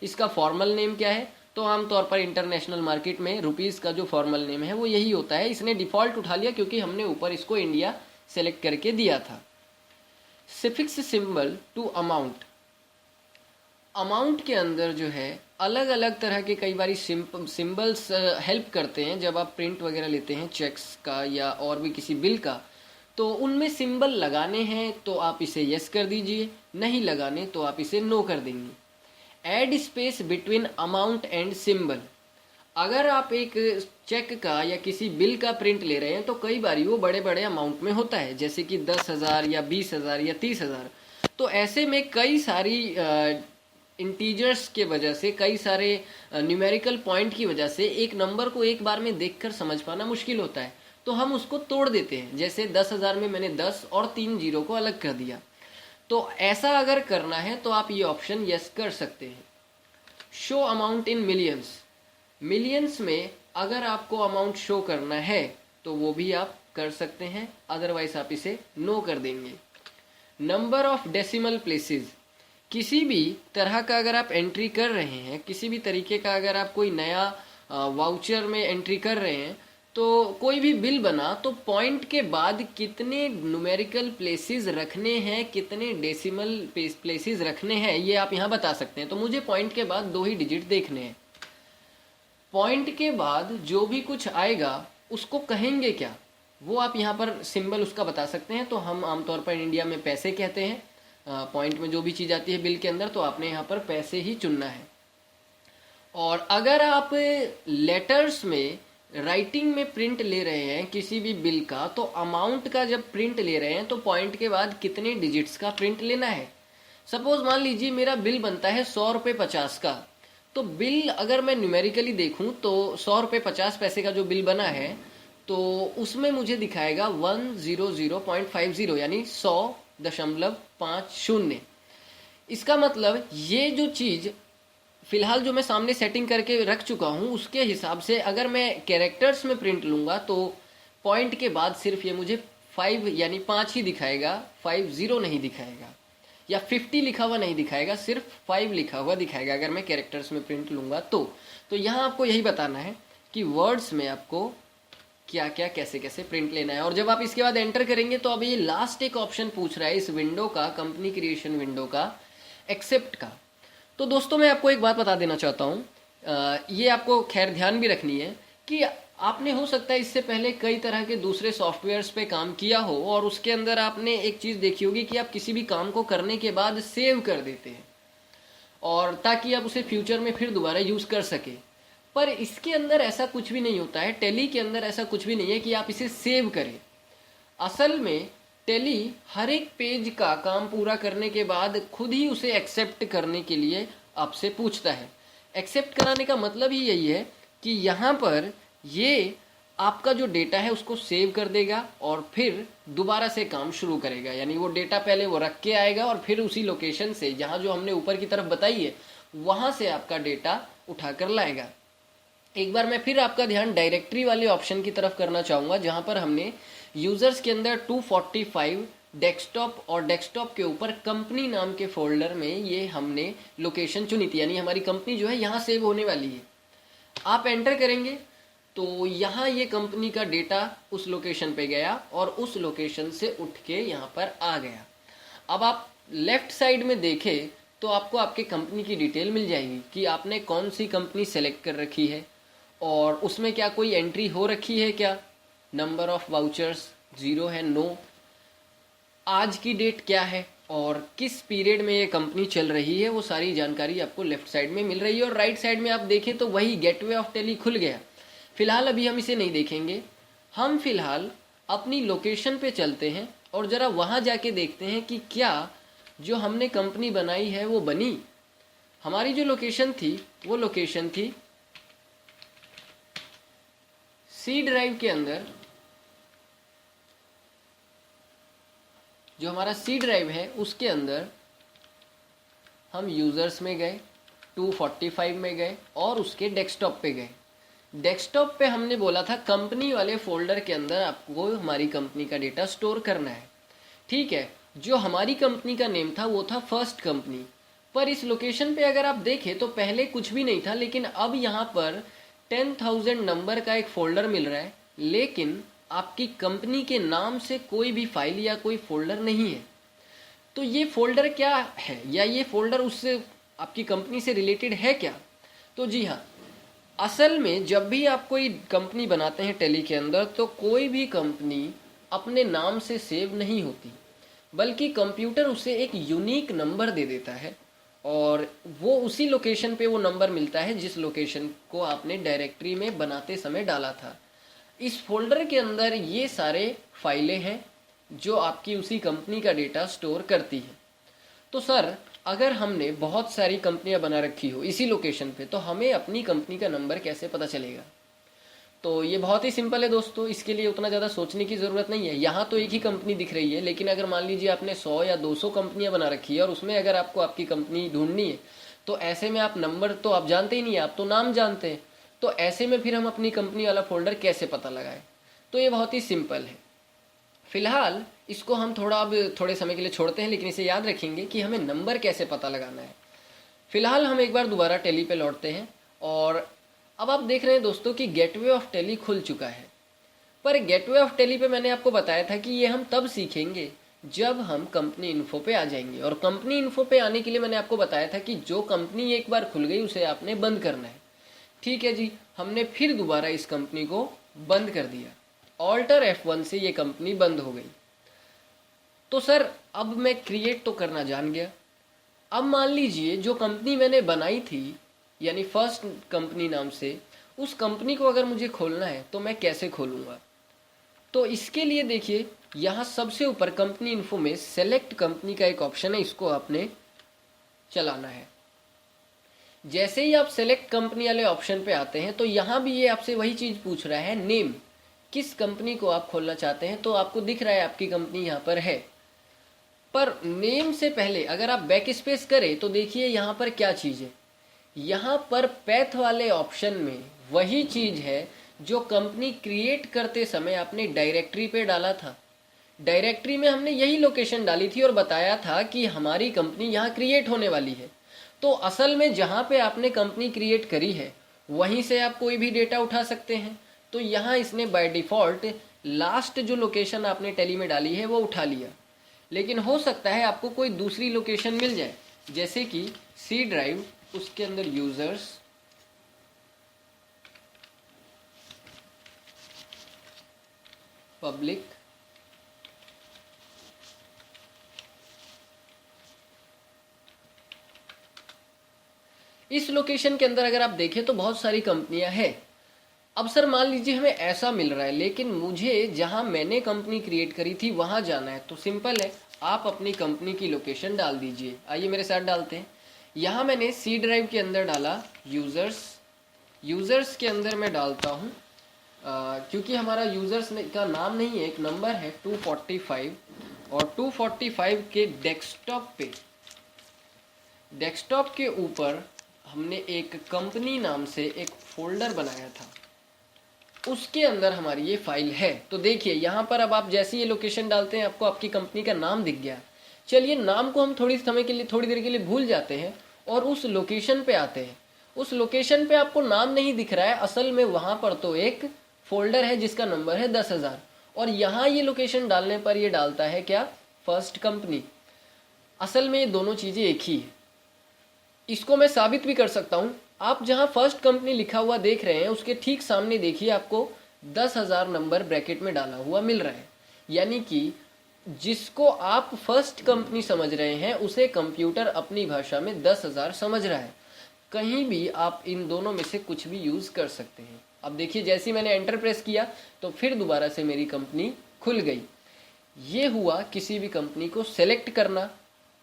इसका फॉर्मल नेम क्या है, तो आमतौर पर इंटरनेशनल मार्केट में रुपीज़ का जो फॉर्मल नेम है वो यही होता है। इसने डिफ़ॉल्ट उठा लिया क्योंकि हमने ऊपर इसको इंडिया सेलेक्ट करके दिया था। Suffix symbol to amount, amount के अंदर जो है अलग अलग तरह के कई बार सिंबल्स हेल्प करते हैं। जब आप प्रिंट वगैरह लेते हैं चेक्स का या और भी किसी बिल का, तो उनमें सिंबल लगाने हैं तो आप इसे यस कर दीजिए, नहीं लगाने तो आप इसे नो कर देंगे। Add space between amount and symbol, अगर आप एक चेक का या किसी बिल का प्रिंट ले रहे हैं तो कई बार वो बड़े बड़े अमाउंट में होता है, जैसे कि 10,000 या 20,000 या 30,000। तो ऐसे में कई सारी इंटीजर्स के वजह से, कई सारे न्यूमेरिकल पॉइंट की वजह से एक नंबर को एक बार में देखकर समझ पाना मुश्किल होता है, तो हम उसको तोड़ देते हैं। जैसे 10,000 में मैंने 10 और 3 जीरो को अलग कर दिया। तो ऐसा अगर करना है तो आप ये ऑप्शन यस कर सकते हैं। Show amount in millions, millions में अगर आपको अमाउंट शो करना है तो वो भी आप कर सकते हैं, अदरवाइज आप इसे नो कर देंगे। नंबर ऑफ डेसिमल प्लेसेस, किसी भी तरह का अगर आप एंट्री कर रहे हैं, किसी भी तरीके का अगर आप कोई नया वाउचर में एंट्री कर रहे हैं, तो कोई भी बिल बना तो पॉइंट के बाद कितने न्यूमेरिकल प्लेसेस रखने हैं, कितने डेसिमल प्लेसेस रखने हैं, ये आप यहाँ बता सकते हैं। तो मुझे पॉइंट के बाद 2 ही डिजिट देखने हैं। पॉइंट के बाद जो भी कुछ आएगा उसको कहेंगे क्या, वो आप यहाँ पर सिंबल उसका बता सकते हैं। तो हम आमतौर पर इंडिया में पैसे कहते हैं। पॉइंट में जो भी चीज़ आती है बिल के अंदर, तो आपने यहाँ पर पैसे ही चुनना है। और अगर आप लेटर्स में राइटिंग में प्रिंट ले रहे हैं किसी भी बिल का, तो अमाउंट का जब प्रिंट ले रहे हैं तो पॉइंट के बाद कितने डिजिट्स का प्रिंट लेना है। सपोज मान लीजिए मेरा बिल बनता है 100 रुपये 50 का, तो बिल अगर मैं न्यूमेरिकली देखूं तो 100 रुपये 50 पैसे का जो बिल बना है तो उसमें मुझे दिखाएगा 100.50 यानी 100.50। इसका मतलब ये जो चीज़ फिलहाल जो मैं सामने सेटिंग करके रख चुका हूँ उसके हिसाब से अगर मैं कैरेक्टर्स में प्रिंट लूँगा तो पॉइंट के बाद सिर्फ ये मुझे 5 यानी 5 ही दिखाएगा, 50 नहीं दिखाएगा, या 50 लिखा हुआ नहीं दिखाएगा, सिर्फ 5 लिखा हुआ दिखाएगा अगर मैं कैरेक्टर्स में प्रिंट लूँगा तो यहाँ आपको यही बताना है कि वर्ड्स में आपको क्या क्या कैसे कैसे प्रिंट लेना है। और जब आप इसके बाद एंटर करेंगे तो अब ये लास्ट एक ऑप्शन पूछ रहा है इस विंडो का, कंपनी क्रिएशन विंडो का, एक्सेप्ट का। तो दोस्तों मैं आपको एक बात बता देना चाहता हूँ, ये आपको खैर ध्यान भी रखनी है कि आपने हो सकता है इससे पहले कई तरह के दूसरे सॉफ्टवेयर्स पे काम किया हो और उसके अंदर आपने एक चीज़ देखी होगी कि आप किसी भी काम को करने के बाद सेव कर देते हैं और ताकि आप उसे फ्यूचर में फिर दोबारा यूज़ कर सके। पर इसके अंदर ऐसा कुछ भी नहीं होता है, टेली के अंदर ऐसा कुछ भी नहीं है कि आप इसे सेव करें। असल में टेली हर एक पेज का काम पूरा करने के बाद खुद ही उसे एक्सेप्ट करने के लिए आपसे पूछता है। एक्सेप्ट कराने का मतलब ही यही है कि यहाँ पर ये आपका जो डेटा है उसको सेव कर देगा और फिर दोबारा से काम शुरू करेगा। यानी वो डेटा पहले वो रख के आएगा और फिर उसी लोकेशन से, जहाँ जो हमने ऊपर की तरफ बताई है, वहाँ से आपका डेटा उठा कर लाएगा। एक बार मैं फिर आपका ध्यान डायरेक्टरी वाले ऑप्शन की तरफ करना चाहूँगा, जहाँ पर हमने यूज़र्स के अंदर 245 डेस्कटॉप और डेस्कटॉप के ऊपर कंपनी नाम के फोल्डर में ये हमने लोकेशन चुनी थी। यानी हमारी कंपनी जो है यहाँ सेव होने वाली है। आप एंटर करेंगे तो यहाँ ये कंपनी का डेटा उस लोकेशन पे गया और उस लोकेशन से उठ के यहाँ पर आ गया। अब आप लेफ्ट साइड में देखें तो आपको आपके कंपनी की डिटेल मिल जाएगी कि आपने कौन सी कंपनी सेलेक्ट कर रखी है और उसमें क्या कोई एंट्री हो रखी है, क्या नंबर ऑफ वाउचर्स 0 है, नो, आज की डेट क्या है और किस पीरियड में ये कंपनी चल रही है, वो सारी जानकारी आपको लेफ्ट साइड में मिल रही है। और राइट साइड में आप देखें तो वही गेटवे ऑफ टेली खुल गया। फिलहाल अभी हम इसे नहीं देखेंगे, हम फिलहाल अपनी लोकेशन पे चलते हैं और ज़रा वहाँ जाके देखते हैं कि क्या जो हमने कंपनी बनाई है वो बनी। हमारी जो लोकेशन थी वो लोकेशन थी सी ड्राइव के अंदर। जो हमारा सी ड्राइव है उसके अंदर हम यूज़र्स में गए, 245 में गए और उसके डेस्कटॉप पे गए। डेस्कटॉप पे हमने बोला था कंपनी वाले फोल्डर के अंदर आपको हमारी कंपनी का डेटा स्टोर करना है। ठीक है, जो हमारी कंपनी का नेम था वो था फर्स्ट कंपनी। पर इस लोकेशन पे अगर आप देखें तो पहले कुछ भी नहीं था, लेकिन अब यहाँ पर 10,000 नंबर का एक फोल्डर मिल रहा है, लेकिन आपकी कंपनी के नाम से कोई भी फाइल या कोई फोल्डर नहीं है। तो ये फोल्डर क्या है, या ये फोल्डर उससे आपकी कंपनी से रिलेटेड है क्या? तो जी हाँ, असल में जब भी आप कोई कंपनी बनाते हैं टेली के अंदर, तो कोई भी कंपनी अपने नाम से सेव नहीं होती, बल्कि कंप्यूटर उसे एक यूनिक नंबर दे देता है और वो उसी लोकेशन पे वो नंबर मिलता है जिस लोकेशन को आपने डायरेक्टरी में बनाते समय डाला था। इस फोल्डर के अंदर ये सारे फाइलें हैं जो आपकी उसी कंपनी का डेटा स्टोर करती है। तो सर, अगर हमने बहुत सारी कंपनियां बना रखी हो इसी लोकेशन पे, तो हमें अपनी कंपनी का नंबर कैसे पता चलेगा? तो ये बहुत ही सिंपल है दोस्तों, इसके लिए उतना ज़्यादा सोचने की ज़रूरत नहीं है। यहाँ तो एक ही कंपनी दिख रही है, लेकिन अगर मान लीजिए आपने 100 या 200 कंपनियां बना रखी है और उसमें अगर आपको आपकी कंपनी ढूंढनी है, तो ऐसे में आप नंबर तो आप जानते ही नहीं है, आप तो नाम जानते हैं। तो ऐसे में फिर हम अपनी कंपनी वाला फोल्डर कैसे पता लगाएं? तो ये बहुत ही सिंपल है। फिलहाल इसको हम थोड़े समय के लिए छोड़ते हैं, लेकिन इसे याद रखेंगे कि हमें नंबर कैसे पता लगाना है। फिलहाल हम एक बार दोबारा टेली पे लौटते हैं और अब आप देख रहे हैं दोस्तों कि गेटवे ऑफ टेली खुल चुका है। पर गेटवे ऑफ टेली पे मैंने आपको बताया था कि ये हम तब सीखेंगे जब हम कंपनी इन्फो पे आ जाएंगे। और कंपनी इन्फो पे आने के लिए मैंने आपको बताया था कि जो कंपनी एक बार खुल गई उसे आपने बंद करना है। ठीक है जी, हमने फिर दोबारा इस कंपनी को बंद कर दिया, ऑल्टर F1 से ये कंपनी बंद हो गई। तो सर, अब मैं क्रिएट तो करना जान गया। अब मान लीजिए जो कंपनी मैंने बनाई थी, यानी फर्स्ट कंपनी नाम से, उस कंपनी को अगर मुझे खोलना है तो मैं कैसे खोलूँगा? तो इसके लिए देखिए, यहाँ सबसे ऊपर कंपनी इन्फो में सेलेक्ट कंपनी का एक ऑप्शन है, इसको आपने चलाना है। जैसे ही आप सेलेक्ट कंपनी वाले ऑप्शन पे आते हैं तो यहाँ भी ये आपसे वही चीज़ पूछ रहा है, नेम, किस कंपनी को आप खोलना चाहते हैं। तो आपको दिख रहा है आपकी कंपनी यहाँ पर है, पर नेम से पहले अगर आप बैक स्पेस करें तो देखिए यहाँ पर क्या चीज़ है। यहाँ पर पैथ वाले ऑप्शन में वही चीज़ है जो कंपनी क्रिएट करते समय आपने डायरेक्टरी पे डाला था। डायरेक्टरी में हमने यही लोकेशन डाली थी और बताया था कि हमारी कंपनी यहाँ क्रिएट होने वाली है। तो असल में जहाँ पे आपने कंपनी क्रिएट करी है वहीं से आप कोई भी डेटा उठा सकते हैं। तो यहाँ इसने बाय डिफ़ॉल्ट लास्ट जो लोकेशन आपने टेली में डाली है वो उठा लिया, लेकिन हो सकता है आपको कोई दूसरी लोकेशन मिल जाए, जैसे कि सी ड्राइव, उसके अंदर यूज़र्स, पब्लिक, इस लोकेशन के अंदर अगर आप देखें तो बहुत सारी कंपनियां हैं। अब सर मान लीजिए हमें ऐसा मिल रहा है, लेकिन मुझे जहां मैंने कंपनी क्रिएट करी थी वहां जाना है। तो सिंपल है, आप अपनी कंपनी की लोकेशन डाल दीजिए। आइए मेरे साथ डालते हैं। यहाँ मैंने सी ड्राइव के अंदर डाला यूज़र्स, यूज़र्स के अंदर मैं डालता हूँ क्योंकि हमारा यूज़र्स का नाम नहीं है, एक नंबर है 245, और 245 के डेस्कटॉप के ऊपर हमने एक कंपनी नाम से एक फोल्डर बनाया था, उसके अंदर हमारी ये फाइल है। तो देखिए यहाँ पर अब आप जैसे ये लोकेशन डालते हैं आपको आपकी कंपनी का नाम दिख गया। चलिए नाम को हम थोड़ी देर के लिए भूल जाते हैं और उस लोकेशन पे आते हैं। उस लोकेशन पे आपको नाम नहीं दिख रहा है, असल में वहाँ पर तो एक फोल्डर है जिसका नंबर है 10,000, और यहाँ ये लोकेशन डालने पर ये डालता है क्या, फर्स्ट कंपनी। असल में ये दोनों चीज़ें एक ही है। इसको मैं साबित भी कर सकता हूँ। आप जहाँ फर्स्ट कंपनी लिखा हुआ देख रहे हैं उसके ठीक सामने देखिए आपको 10,000 नंबर ब्रैकेट में डाला हुआ मिल रहा है, यानी कि जिसको आप फर्स्ट कंपनी समझ रहे हैं उसे कंप्यूटर अपनी भाषा में 10,000 समझ रहा है। कहीं भी आप इन दोनों में से कुछ भी यूज़ कर सकते हैं। अब देखिए जैसे ही मैंने एंटर प्रेस किया तो फिर दोबारा से मेरी कंपनी खुल गई। ये हुआ किसी भी कंपनी को सेलेक्ट करना,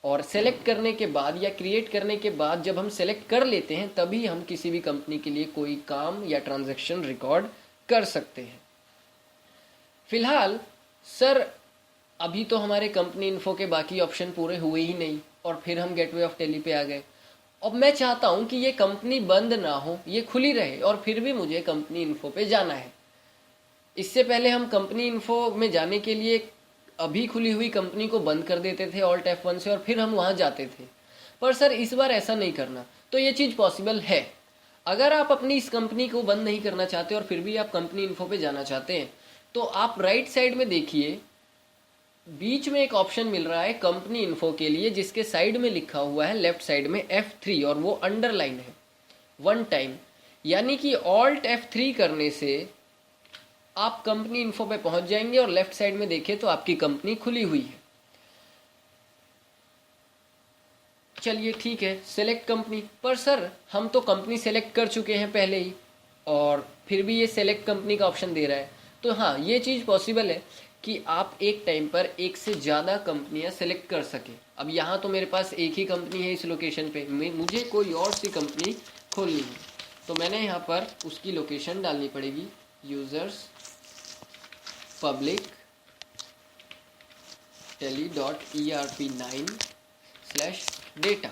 और सेलेक्ट करने के बाद या क्रिएट करने के बाद जब हम सेलेक्ट कर लेते हैं तभी हम किसी भी कंपनी के लिए कोई काम या ट्रांजैक्शन रिकॉर्ड कर सकते हैं। फिलहाल सर अभी तो हमारे कंपनी इन्फो के बाकी ऑप्शन पूरे हुए ही नहीं और फिर हम गेटवे ऑफ टेली पे आ गए। अब मैं चाहता हूं कि ये कंपनी बंद ना हो, ये खुली रहे, और फिर भी मुझे कंपनी इन्फो पे जाना है। इससे पहले हम कंपनी इन्फो में जाने के लिए अभी खुली हुई कंपनी को बंद कर देते थे ऑल्ट F1 से और फिर हम वहाँ जाते थे। पर सर इस बार ऐसा नहीं करना। तो ये चीज़ पॉसिबल है। अगर आप अपनी इस कंपनी को बंद नहीं करना चाहते और फिर भी आप कंपनी इन्फो पे जाना चाहते हैं तो आप राइट साइड में देखिए, बीच में एक ऑप्शन मिल रहा है कंपनी इन्फो के लिए, जिसके साइड में लिखा हुआ है लेफ्ट साइड में F3 और वो अंडरलाइन है 1 टाइम, यानी कि ऑल्ट F3 करने से आप कंपनी इन्फो पे पहुंच जाएंगे और लेफ्ट साइड में देखें तो आपकी कंपनी खुली हुई है। चलिए ठीक है, सेलेक्ट कंपनी। पर सर हम तो कंपनी सेलेक्ट कर चुके हैं पहले ही और फिर भी ये सेलेक्ट कंपनी का ऑप्शन दे रहा है। तो हाँ, ये चीज़ पॉसिबल है कि आप एक टाइम पर एक से ज़्यादा कंपनियां सेलेक्ट कर सकें। अब यहाँ तो मेरे पास एक ही कंपनी है इस लोकेशन पे, मुझे कोई और सी कंपनी खोलनी है तो मैंने यहाँ पर उसकी लोकेशन डालनी पड़ेगी, यूज़र्स पब्लिक tele.erp9/data।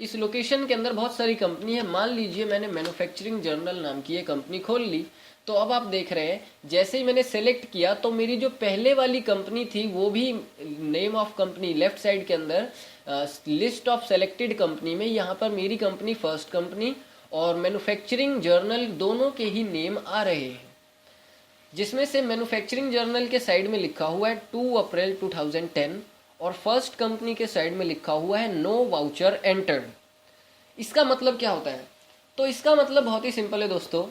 इस लोकेशन के अंदर बहुत सारी कंपनी है। मान लीजिए मैंने मैन्युफैक्चरिंग जर्नल नाम की ये कंपनी खोल ली, तो अब आप देख रहे हैं जैसे ही मैंने सेलेक्ट किया तो मेरी जो पहले वाली कंपनी थी वो भी name of company left side के अंदर लिस्ट ऑफ सेलेक्टेड कंपनी में यहाँ पर मेरी कंपनी फर्स्ट कंपनी और मैन्युफैक्चरिंग जर्नल दोनों के ही नेम आ रहे हैं, जिसमें से मैन्युफैक्चरिंग जर्नल के साइड में लिखा हुआ है 2 अप्रैल 2010 और फर्स्ट कंपनी के साइड में लिखा हुआ है नो वाउचर एंटर्ड। इसका मतलब क्या होता है? तो इसका मतलब बहुत ही सिंपल है दोस्तों।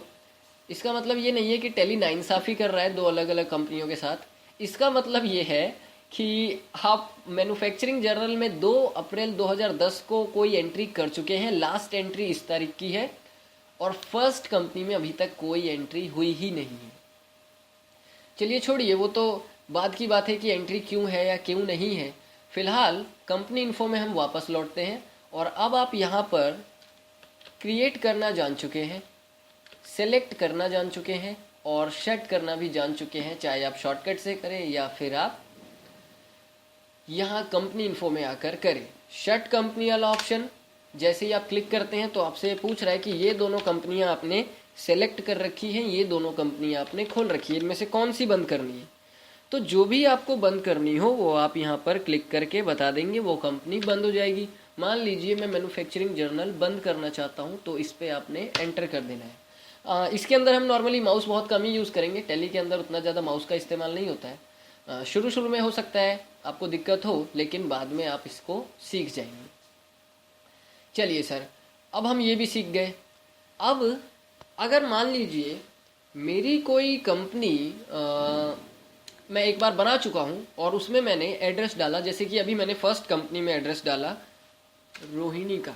इसका मतलब ये नहीं है कि टेली नाइंसाफ़ी कर रहा है दो अलग अलग कंपनियों के साथ। इसका मतलब ये है कि आप मैन्युफैक्चरिंग जर्नल में 2 अप्रैल 2010 को कोई एंट्री कर चुके हैं, लास्ट एंट्री इस तारीख की है, और फर्स्ट कंपनी में अभी तक कोई एंट्री हुई ही नहीं है। चलिए छोड़िए, वो तो बाद की बात है कि एंट्री क्यों है या क्यों नहीं है। फिलहाल कंपनी इन्फो में हम वापस लौटते हैं और अब आप यहाँ पर क्रिएट करना जान चुके हैं, सेलेक्ट करना जान चुके हैं और शट करना भी जान चुके हैं, चाहे आप शॉर्टकट से करें या फिर आप यहाँ कंपनी इन्फो में आकर करें। शट कंपनी वाला ऑप्शन जैसे ही आप क्लिक करते हैं तो आपसे पूछ रहा है कि ये दोनों कंपनियाँ आपने सेलेक्ट कर रखी हैं, ये दोनों कंपनियाँ आपने खोल रखी है, इनमें से कौन सी बंद करनी है। तो जो भी आपको बंद करनी हो वो आप यहाँ पर क्लिक करके बता देंगे, वो कंपनी बंद हो जाएगी। मान लीजिए मैं मैन्युफैक्चरिंग जर्नल बंद करना चाहता हूँ तो इस पर आपने एंटर कर देना है। इसके अंदर हम नॉर्मली माउस बहुत कम ही यूज़ करेंगे, टेली के अंदर उतना ज़्यादा माउस का इस्तेमाल नहीं होता है। शुरू में हो सकता है आपको दिक्कत हो, लेकिन बाद में आप इसको सीख जाएंगे। चलिए सर, अब हम ये भी सीख गए। अब अगर मान लीजिए मेरी कोई कंपनी मैं एक बार बना चुका हूँ और उसमें मैंने एड्रेस डाला, जैसे कि अभी मैंने फर्स्ट कंपनी में एड्रेस डाला रोहिणी का,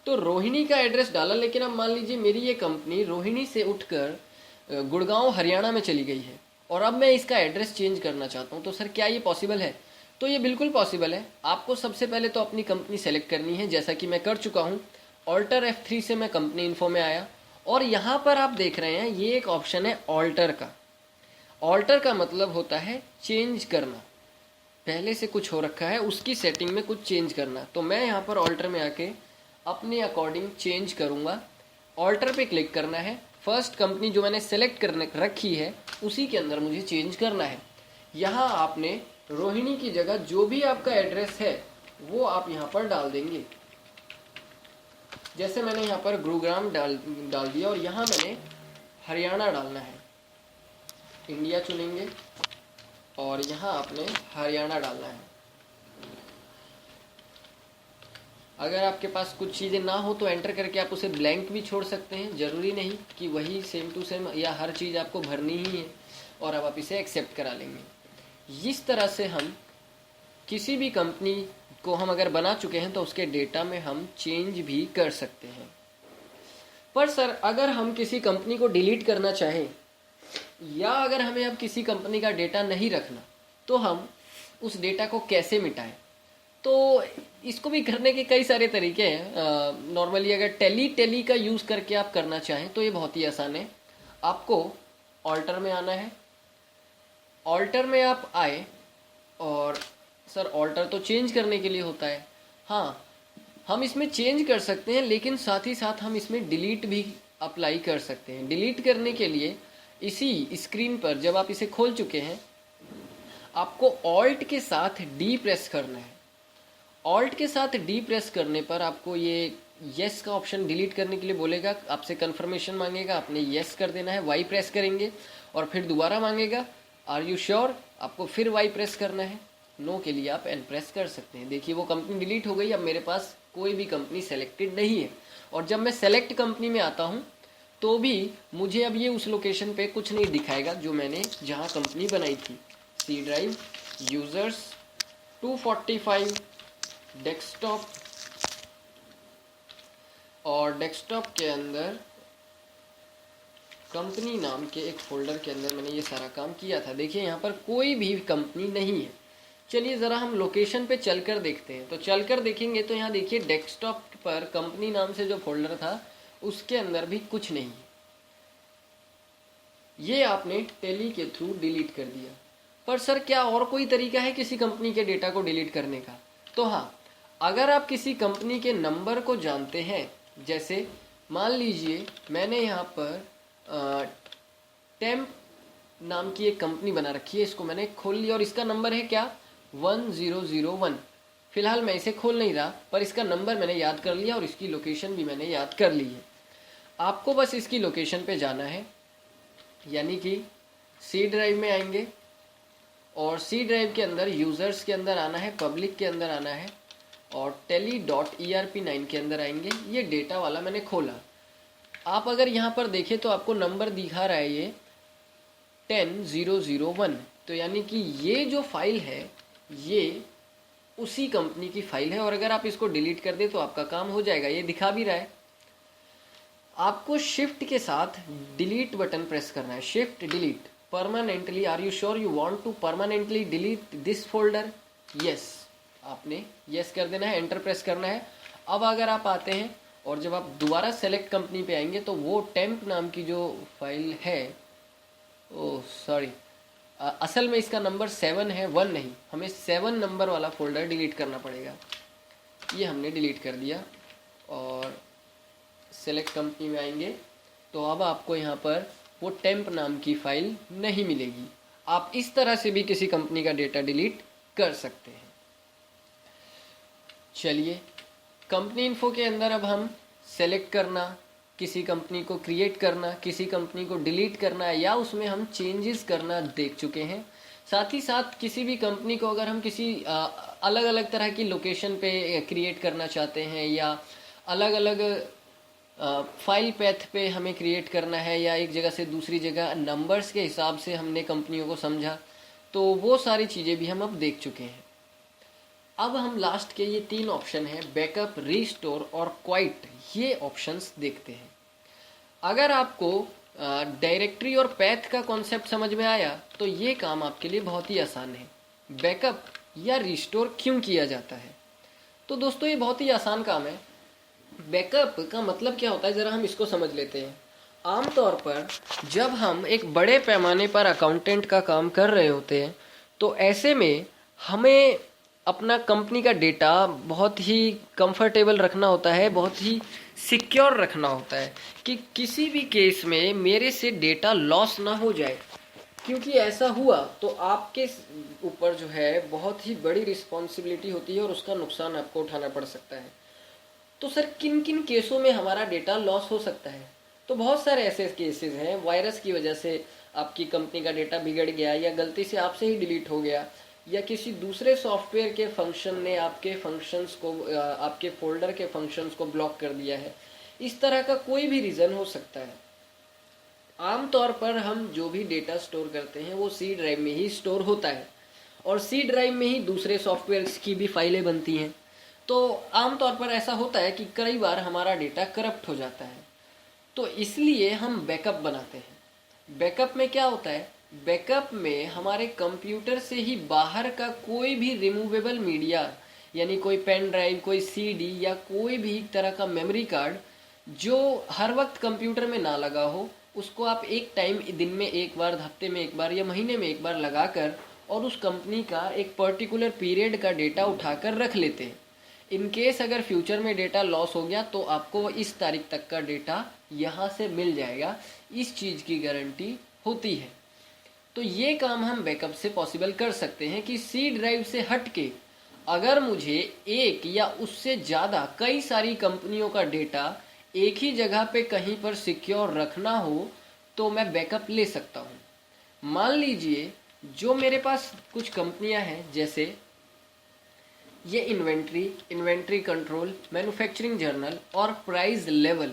तो रोहिणी का एड्रेस डाला, लेकिन अब मान लीजिए मेरी ये कंपनी रोहिणी से उठकर गुड़गांव हरियाणा में चली गई है और अब मैं इसका एड्रेस चेंज करना चाहता हूँ, तो सर क्या ये पॉसिबल है? तो ये बिल्कुल पॉसिबल है। आपको सबसे पहले तो अपनी कंपनी सेलेक्ट करनी है, जैसा कि मैं कर चुका हूँ। ऑल्टर F3 से मैं कंपनी इन्फो में आया और यहाँ पर आप देख रहे हैं ये एक ऑप्शन है ऑल्टर का। ऑल्टर का मतलब होता है चेंज करना, पहले से कुछ हो रखा है उसकी सेटिंग में कुछ चेंज करना। तो मैं यहाँ पर ऑल्टर में आके अपने अकॉर्डिंग चेंज करूँगा। ऑल्टर पे क्लिक करना है, फर्स्ट कंपनी जो मैंने सेलेक्ट करने रखी है उसी के अंदर मुझे चेंज करना है। यहाँ आपने रोहिणी की जगह जो भी आपका एड्रेस है वो आप यहाँ पर डाल देंगे। जैसे मैंने यहाँ पर गुरुग्राम डाल दिया और यहाँ मैंने हरियाणा डालना है, इंडिया चुनेंगे और यहाँ आपने हरियाणा डालना है। अगर आपके पास कुछ चीज़ें ना हो तो एंटर करके आप उसे ब्लैंक भी छोड़ सकते हैं, ज़रूरी नहीं कि वही सेम टू सेम या हर चीज़ आपको भरनी ही है, और अब आप इसे एक्सेप्ट करा लेंगे। इस तरह से हम किसी भी कंपनी को हम अगर बना चुके हैं तो उसके डेटा में हम चेंज भी कर सकते हैं। पर सर अगर हम किसी कंपनी को डिलीट करना चाहें या अगर हमें अब किसी कंपनी का डेटा नहीं रखना तो हम उस डेटा को कैसे मिटाएं? तो इसको भी करने के कई सारे तरीके हैं। नॉर्मली अगर टेली का यूज़ करके आप करना चाहें तो ये बहुत ही आसान है। आपको ऑल्टर में आना है, ऑल्टर में आप आए और सर ऑल्टर तो चेंज करने के लिए होता है। हाँ, हम इसमें चेंज कर सकते हैं, लेकिन साथ ही साथ हम इसमें डिलीट भी अप्लाई कर सकते हैं। डिलीट करने के लिए इसी स्क्रीन पर जब आप इसे खोल चुके हैं आपको ऑल्ट के साथ डी प्रेस करना है। ऑल्ट के साथ डी प्रेस करने पर आपको ये येस का ऑप्शन डिलीट करने के लिए बोलेगा, आपसे कंफर्मेशन मांगेगा, आपने येस कर देना है। वाई प्रेस करेंगे और फिर दोबारा मांगेगा आर यू श्योर, आपको फिर वाई प्रेस करना है। नो के लिए आप एन प्रेस कर सकते हैं। देखिए वो कंपनी डिलीट हो गई, अब मेरे पास कोई भी कंपनी सेलेक्टेड नहीं है। और जब मैं सेलेक्ट कंपनी में आता हूँ तो भी मुझे अब ये उस लोकेशन पे कुछ नहीं दिखाएगा जो मैंने जहाँ कंपनी बनाई थी। सी ड्राइव, यूज़र्स, 245, डेस्कटॉप, और डेस्कटॉप के अंदर कंपनी नाम के एक फोल्डर के अंदर मैंने ये सारा काम किया था। देखिए यहाँ पर कोई भी कंपनी नहीं है। चलिए ज़रा हम लोकेशन पे चलकर देखते हैं। तो चलकर देखेंगे तो यहाँ देखिए डेस्कटॉप पर कंपनी नाम से जो फोल्डर था उसके अंदर भी कुछ नहीं है। ये आपने टेली के थ्रू डिलीट कर दिया। पर सर क्या और कोई तरीका है किसी कंपनी के डेटा को डिलीट करने का? तो हाँ, अगर आप किसी कंपनी के नंबर को जानते हैं, जैसे मान लीजिए मैंने यहाँ पर टेम्प नाम की एक कंपनी बना रखी है, इसको मैंने खोल लिया और इसका नंबर है क्या 1001। फिलहाल मैं इसे खोल नहीं रहा, पर इसका नंबर मैंने याद कर लिया और इसकी लोकेशन भी मैंने याद कर ली है। आपको बस इसकी लोकेशन पे जाना है, यानी कि सी ड्राइव में आएंगे और सी ड्राइव के अंदर यूज़र्स के अंदर आना है, पब्लिक के अंदर आना है और tele.erp9 के अंदर आएंगे। ये डेटा वाला मैंने खोला। आप अगर यहाँ पर देखें तो आपको नंबर दिखा रहा है ये 10001। तो यानी कि ये जो फाइल है ये उसी कंपनी की फाइल है और अगर आप इसको डिलीट कर दें तो आपका काम हो जाएगा। ये दिखा भी रहा है। आपको शिफ्ट के साथ डिलीट बटन प्रेस करना है, shift delete permanently. Are you sure you want to permanently delete this folder? Yes, आपने यस कर देना है, एंटर प्रेस करना है। अब अगर आप आते हैं और जब आप दोबारा सेलेक्ट कंपनी पे आएंगे तो वो टेम्प नाम की जो फाइल है, ओह सॉरी, असल में इसका नंबर 7 है, 1 नहीं। हमें 7 नंबर वाला फोल्डर डिलीट करना पड़ेगा। ये हमने डिलीट कर दिया और सेलेक्ट कंपनी में आएंगे तो अब आपको यहाँ पर वो टेम्प नाम की फाइल नहीं मिलेगी। आप इस तरह से भी किसी कंपनी का डेटा डिलीट कर सकते हैं। चलिए, कंपनी इन्फो के अंदर अब हम सेलेक्ट करना, किसी कंपनी को क्रिएट करना, किसी कंपनी को डिलीट करना या उसमें हम चेंजेस करना देख चुके हैं। साथ ही साथ किसी भी कंपनी को अगर हम किसी अलग अलग तरह की लोकेशन पे क्रिएट करना चाहते हैं या अलग अलग फाइल पैथ पे हमें क्रिएट करना है या एक जगह से दूसरी जगह नंबर्स के हिसाब से हमने कंपनियों को समझा, तो वो सारी चीज़ें भी हम अब देख चुके हैं। अब हम लास्ट के ये 3 ऑप्शन हैं, बैकअप, रीस्टोर और क्वाइट, ये ऑप्शंस देखते हैं। अगर आपको डायरेक्टरी और पैथ का कॉन्सेप्ट समझ में आया तो ये काम आपके लिए बहुत ही आसान है। बैकअप या रीस्टोर क्यों किया जाता है? तो दोस्तों ये बहुत ही आसान काम है। बैकअप का मतलब क्या होता है, ज़रा हम इसको समझ लेते हैं। आमतौर पर जब हम एक बड़े पैमाने पर अकाउंटेंट का काम कर रहे होते हैं तो ऐसे में हमें अपना कंपनी का डेटा बहुत ही कंफर्टेबल रखना होता है, बहुत ही सिक्योर रखना होता है कि किसी भी केस में मेरे से डेटा लॉस ना हो जाए, क्योंकि ऐसा हुआ तो आपके ऊपर जो है बहुत ही बड़ी रिस्पॉन्सिबिलिटी होती है और उसका नुकसान आपको उठाना पड़ सकता है। तो सर किन किन केसों में हमारा डेटा लॉस हो सकता है? तो बहुत सारे ऐसे केसेस हैं, वायरस की वजह से आपकी कंपनी का डेटा बिगड़ गया, या गलती से आपसे ही डिलीट हो गया, या किसी दूसरे सॉफ्टवेयर के फंक्शन ने आपके फंक्शंस को, आपके फोल्डर के फंक्शंस को ब्लॉक कर दिया है। इस तरह का कोई भी रीज़न हो सकता है। आमतौर पर हम जो भी डेटा स्टोर करते हैं वो सी ड्राइव में ही स्टोर होता है, और सी ड्राइव में ही दूसरे सॉफ्टवेयर्स की भी फाइलें बनती हैं। तो आमतौर पर ऐसा होता है कि कई बार हमारा डेटा करप्ट हो जाता है, तो इसलिए हम बैकअप बनाते हैं। बैकअप में क्या होता है? बैकअप में हमारे कंप्यूटर से ही बाहर का कोई भी रिमूवेबल मीडिया, यानी कोई पेन ड्राइव, कोई सीडी या कोई भी तरह का मेमोरी कार्ड जो हर वक्त कंप्यूटर में ना लगा हो, उसको आप एक टाइम, दिन में एक बार, हफ्ते में एक बार या महीने में एक बार लगाकर और उस कंपनी का एक पर्टिकुलर पीरियड का डेटा उठाकर रख लेते हैं। इन केस अगर फ्यूचर में डेटा लॉस हो गया तो आपको इस तारीख तक का डेटा यहाँ से मिल जाएगा, इस चीज़ की गारंटी होती है। तो ये काम हम बैकअप से पॉसिबल कर सकते हैं कि सी ड्राइव से हट के अगर मुझे एक या उससे ज़्यादा कई सारी कंपनियों का डेटा एक ही जगह पे कहीं पर सिक्योर रखना हो तो मैं बैकअप ले सकता हूँ। मान लीजिए जो मेरे पास कुछ कंपनियां हैं, जैसे ये इन्वेंट्री कंट्रोल, मैन्युफैक्चरिंग जर्नल और प्राइस लेवल,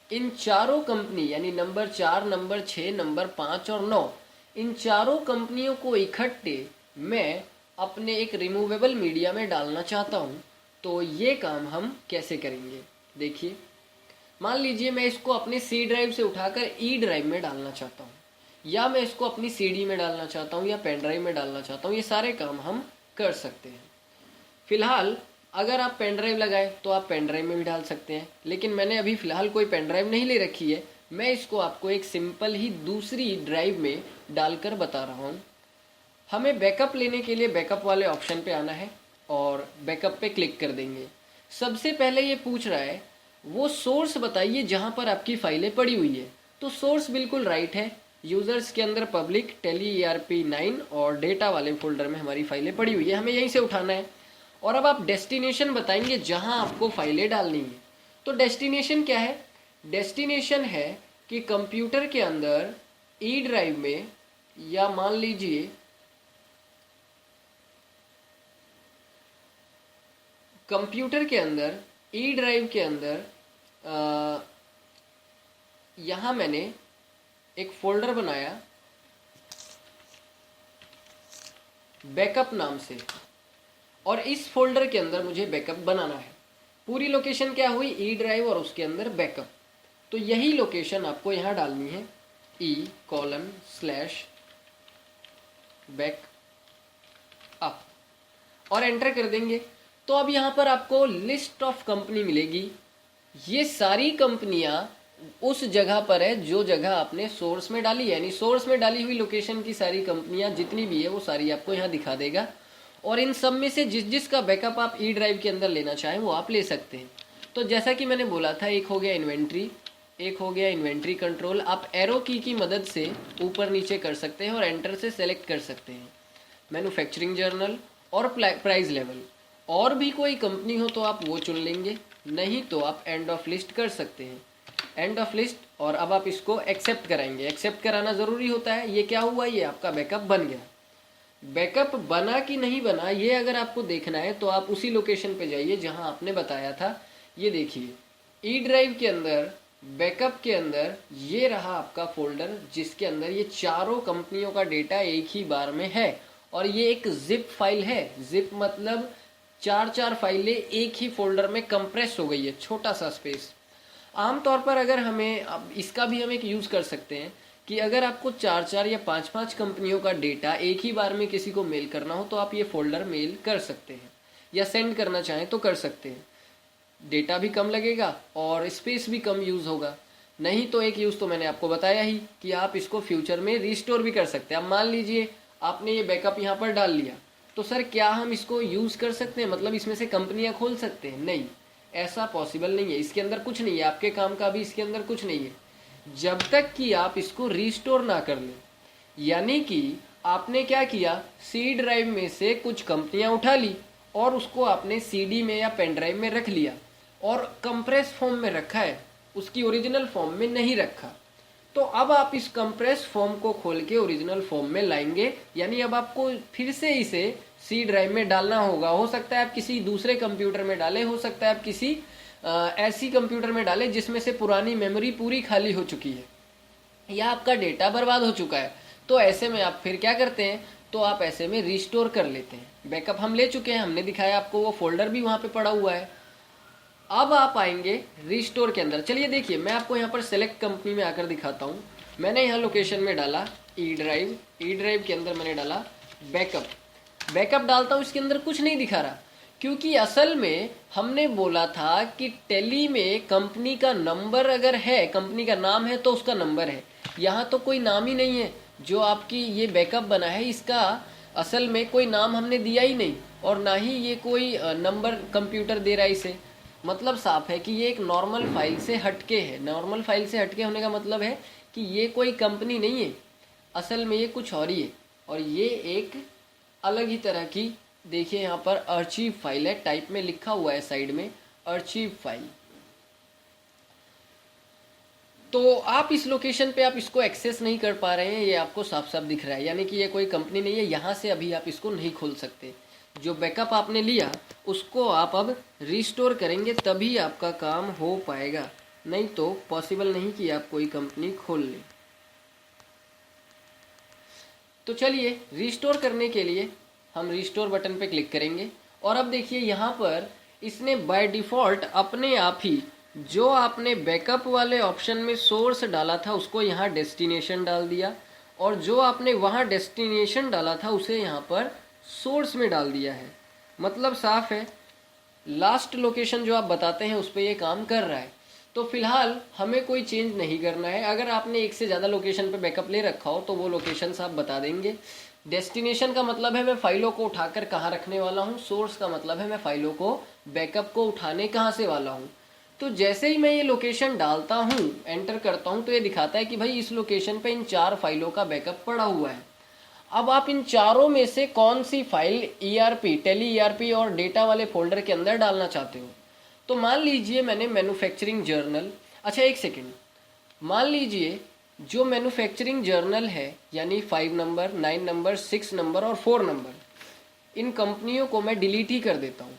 इन चारों कंपनी यानी नंबर 4, नंबर 6, नंबर 5 और 9, इन चारों कंपनियों को इकट्ठे मैं अपने एक रिमूवेबल मीडिया में डालना चाहता हूँ। तो ये काम हम कैसे करेंगे? देखिए, मान लीजिए मैं इसको अपने सी ड्राइव से उठाकर ई ड्राइव में डालना चाहता हूँ, या मैं इसको अपनी सीडी में डालना चाहता हूँ, या पेन ड्राइव में डालना चाहता हूँ। ये सारे काम हम कर सकते हैं। फिलहाल अगर आप पेन ड्राइव लगाए तो आप पेन ड्राइव में भी डाल सकते हैं, लेकिन मैंने अभी फ़िलहाल कोई पेन ड्राइव नहीं ले रखी है। मैं इसको आपको एक सिंपल ही दूसरी ड्राइव में डालकर बता रहा हूँ। हमें बैकअप लेने के लिए बैकअप वाले ऑप्शन पे आना है और बैकअप पे क्लिक कर देंगे। सबसे पहले ये पूछ रहा है वो सोर्स बताइए जहाँ पर आपकी फाइलें पड़ी हुई है। तो सोर्स बिल्कुल राइट है, यूज़र्स के अंदर पब्लिक टेली ERP9 और डेटा वाले फोल्डर में हमारी फाइलें पड़ी हुई है, हमें यहीं से उठाना है। और अब आप डेस्टिनेशन बताएंगे जहां आपको फाइलें डालनी है। तो डेस्टिनेशन क्या है? डेस्टिनेशन है कि कंप्यूटर के अंदर ई ड्राइव में, या मान लीजिए कंप्यूटर के अंदर ई ड्राइव के अंदर यहाँ मैंने एक फोल्डर बनाया बैकअप नाम से, और इस फोल्डर के अंदर मुझे बैकअप बनाना है। पूरी लोकेशन क्या हुई? ई ड्राइव और उसके अंदर बैकअप। तो यही लोकेशन आपको यहाँ डालनी है, E:/बैकअप, और एंटर कर देंगे। तो अब यहाँ पर आपको लिस्ट ऑफ कंपनी मिलेगी। ये सारी कंपनियां उस जगह पर है जो जगह आपने सोर्स में डाली है, यानी सोर्स में डाली हुई लोकेशन की सारी कंपनियां जितनी भी है वो सारी आपको यहाँ दिखा देगा। और इन सब में से जिस जिसका बैकअप आप ई ड्राइव के अंदर लेना चाहें वो आप ले सकते हैं। तो जैसा कि मैंने बोला था, एक हो गया इन्वेंट्री, एक हो गया इन्वेंट्री कंट्रोल। आप एरो की मदद से ऊपर नीचे कर सकते हैं और एंटर से सेलेक्ट कर सकते हैं। मैन्युफैक्चरिंग जर्नल और प्राइस लेवल। और भी कोई कंपनी हो तो आप वो चुन लेंगे, नहीं तो आप एंड ऑफ लिस्ट कर सकते हैं। एंड ऑफ लिस्ट, और अब आप इसको एक्सेप्ट कराएंगे। एक्सेप्ट कराना ज़रूरी होता है। ये क्या हुआ? ये आपका बैकअप बन गया। बैकअप बना कि नहीं बना ये अगर आपको देखना है तो आप उसी लोकेशन पे जाइए जहां आपने बताया था। ये देखिए, ई ड्राइव के अंदर बैकअप के अंदर ये रहा आपका फोल्डर, जिसके अंदर ये चारों कंपनियों का डेटा एक ही बार में है। और ये एक जिप फाइल है। जिप मतलब 4 फाइलें एक ही फोल्डर में कंप्रेस हो गई है, छोटा सा स्पेस। आमतौर पर अगर हमें, अब इसका भी हम एक यूज़ कर सकते हैं कि अगर आपको 4 या 5 कंपनियों का डेटा एक ही बार में किसी को मेल करना हो तो आप ये फोल्डर मेल कर सकते हैं, या सेंड करना चाहें तो कर सकते हैं। डेटा भी कम लगेगा और स्पेस भी कम यूज़ होगा। नहीं तो एक यूज़ तो मैंने आपको बताया ही कि आप इसको फ्यूचर में रिस्टोर भी कर सकते हैं। अब मान लीजिए आपने ये बैकअप यहाँ पर डाल लिया, तो सर क्या हम इसको यूज़ कर सकते हैं, मतलब इसमें से कंपनियाँ खोल सकते हैं? नहीं, ऐसा पॉसिबल नहीं है। इसके अंदर कुछ नहीं है, आपके काम का भी इसके अंदर कुछ नहीं है जब तक कि आप इसको रिस्टोर ना कर लें। यानी कि आपने क्या किया, सी ड्राइव में से कुछ कंपनियां उठा ली और उसको आपने सीडी में या पेन ड्राइव में रख लिया और कंप्रेस फॉर्म में रखा है, उसकी ओरिजिनल फॉर्म में नहीं रखा। तो अब आप इस कंप्रेस फॉर्म को खोल के ओरिजिनल फॉर्म में लाएंगे, यानी अब आपको फिर से इसे सी ड्राइव में डालना होगा। हो सकता है आप किसी दूसरे कंप्यूटर में डालें, हो सकता है आप किसी ऐसी कंप्यूटर में डालें जिसमें से पुरानी मेमोरी पूरी खाली हो चुकी है या आपका डेटा बर्बाद हो चुका है। तो ऐसे में आप फिर क्या करते हैं, तो आप ऐसे में रिस्टोर कर लेते हैं। बैकअप हम ले चुके हैं, हमने दिखाया आपको, वो फोल्डर भी वहाँ पे पड़ा हुआ है। अब आप आएंगे रिस्टोर के अंदर। चलिए देखिए, मैं आपको यहाँ पर सेलेक्ट कंपनी में आकर दिखाता हूँ। मैंने यहाँ लोकेशन में डाला ई ड्राइव, ई ड्राइव के अंदर मैंने डाला बैकअप। बैकअप डालता हूँ, इसके अंदर कुछ नहीं दिखा रहा, क्योंकि असल में हमने बोला था कि टेली में कंपनी का नंबर अगर है, कंपनी का नाम है तो उसका नंबर है। यहाँ तो कोई नाम ही नहीं है। जो आपकी ये बैकअप बना है इसका असल में कोई नाम हमने दिया ही नहीं, और ना ही ये कोई नंबर कंप्यूटर दे रहा है इसे। मतलब साफ है कि ये एक नॉर्मल फाइल से हटके है। नॉर्मल फाइल से हटके होने का मतलब है कि ये कोई कंपनी नहीं है, असल में ये कुछ और ही है। और ये एक अलग ही तरह की, देखिए यहाँ पर आर्चीव फाइल है, टाइप में लिखा हुआ है साइड में आर्चीव फाइल। तो आप इस लोकेशन पे आप इसको एक्सेस नहीं कर पा रहे हैं, ये आपको साफ साफ दिख रहा है, यानी कि ये कोई कंपनी नहीं है। यहाँ से अभी आप इसको नहीं खोल सकते। जो बैकअप आपने लिया उसको आप अब रिस्टोर करेंगे तभी आपका काम हो पाएगा, नहीं तो पॉसिबल नहीं कि आप कोई कंपनी खोल लें। तो चलिए, रिस्टोर करने के लिए हम रिस्टोर बटन पे क्लिक करेंगे और अब देखिए यहाँ पर इसने बाय डिफ़ॉल्ट अपने आप ही जो आपने बैकअप वाले ऑप्शन में सोर्स डाला था उसको यहाँ डेस्टिनेशन डाल दिया, और जो आपने वहाँ डेस्टिनेशन डाला था उसे यहाँ पर सोर्स में डाल दिया है। मतलब साफ है, लास्ट लोकेशन जो आप बताते हैं उस पर ये काम कर रहा है। तो फिलहाल हमें कोई चेंज नहीं करना है। अगर आपने एक से ज़्यादा लोकेशन पे बैकअप ले रखा हो तो वो लोकेशंस आप बता देंगे। डेस्टिनेशन का मतलब है मैं फाइलों को उठाकर कहाँ रखने वाला हूँ, सोर्स का मतलब है मैं फाइलों को, बैकअप को उठाने कहाँ से वाला हूँ। तो जैसे ही मैं ये लोकेशन डालता हूँ, एंटर करता हूँ, तो ये दिखाता है कि भाई इस लोकेशन पे इन 4 फाइलों का बैकअप पड़ा हुआ है। अब आप इन चारों में से कौन सी फाइल ईआरपी, टेली ईआरपी और डेटा वाले फोल्डर के अंदर डालना चाहते हो। तो मान लीजिए मैंने मैन्युफैक्चरिंग जर्नल, अच्छा एक सेकेंड, मान लीजिए जो मैन्युफैक्चरिंग जर्नल है यानी 5 नंबर, 9 नंबर, 6 नंबर और 4 नंबर, इन कंपनियों को मैं डिलीट ही कर देता हूँ।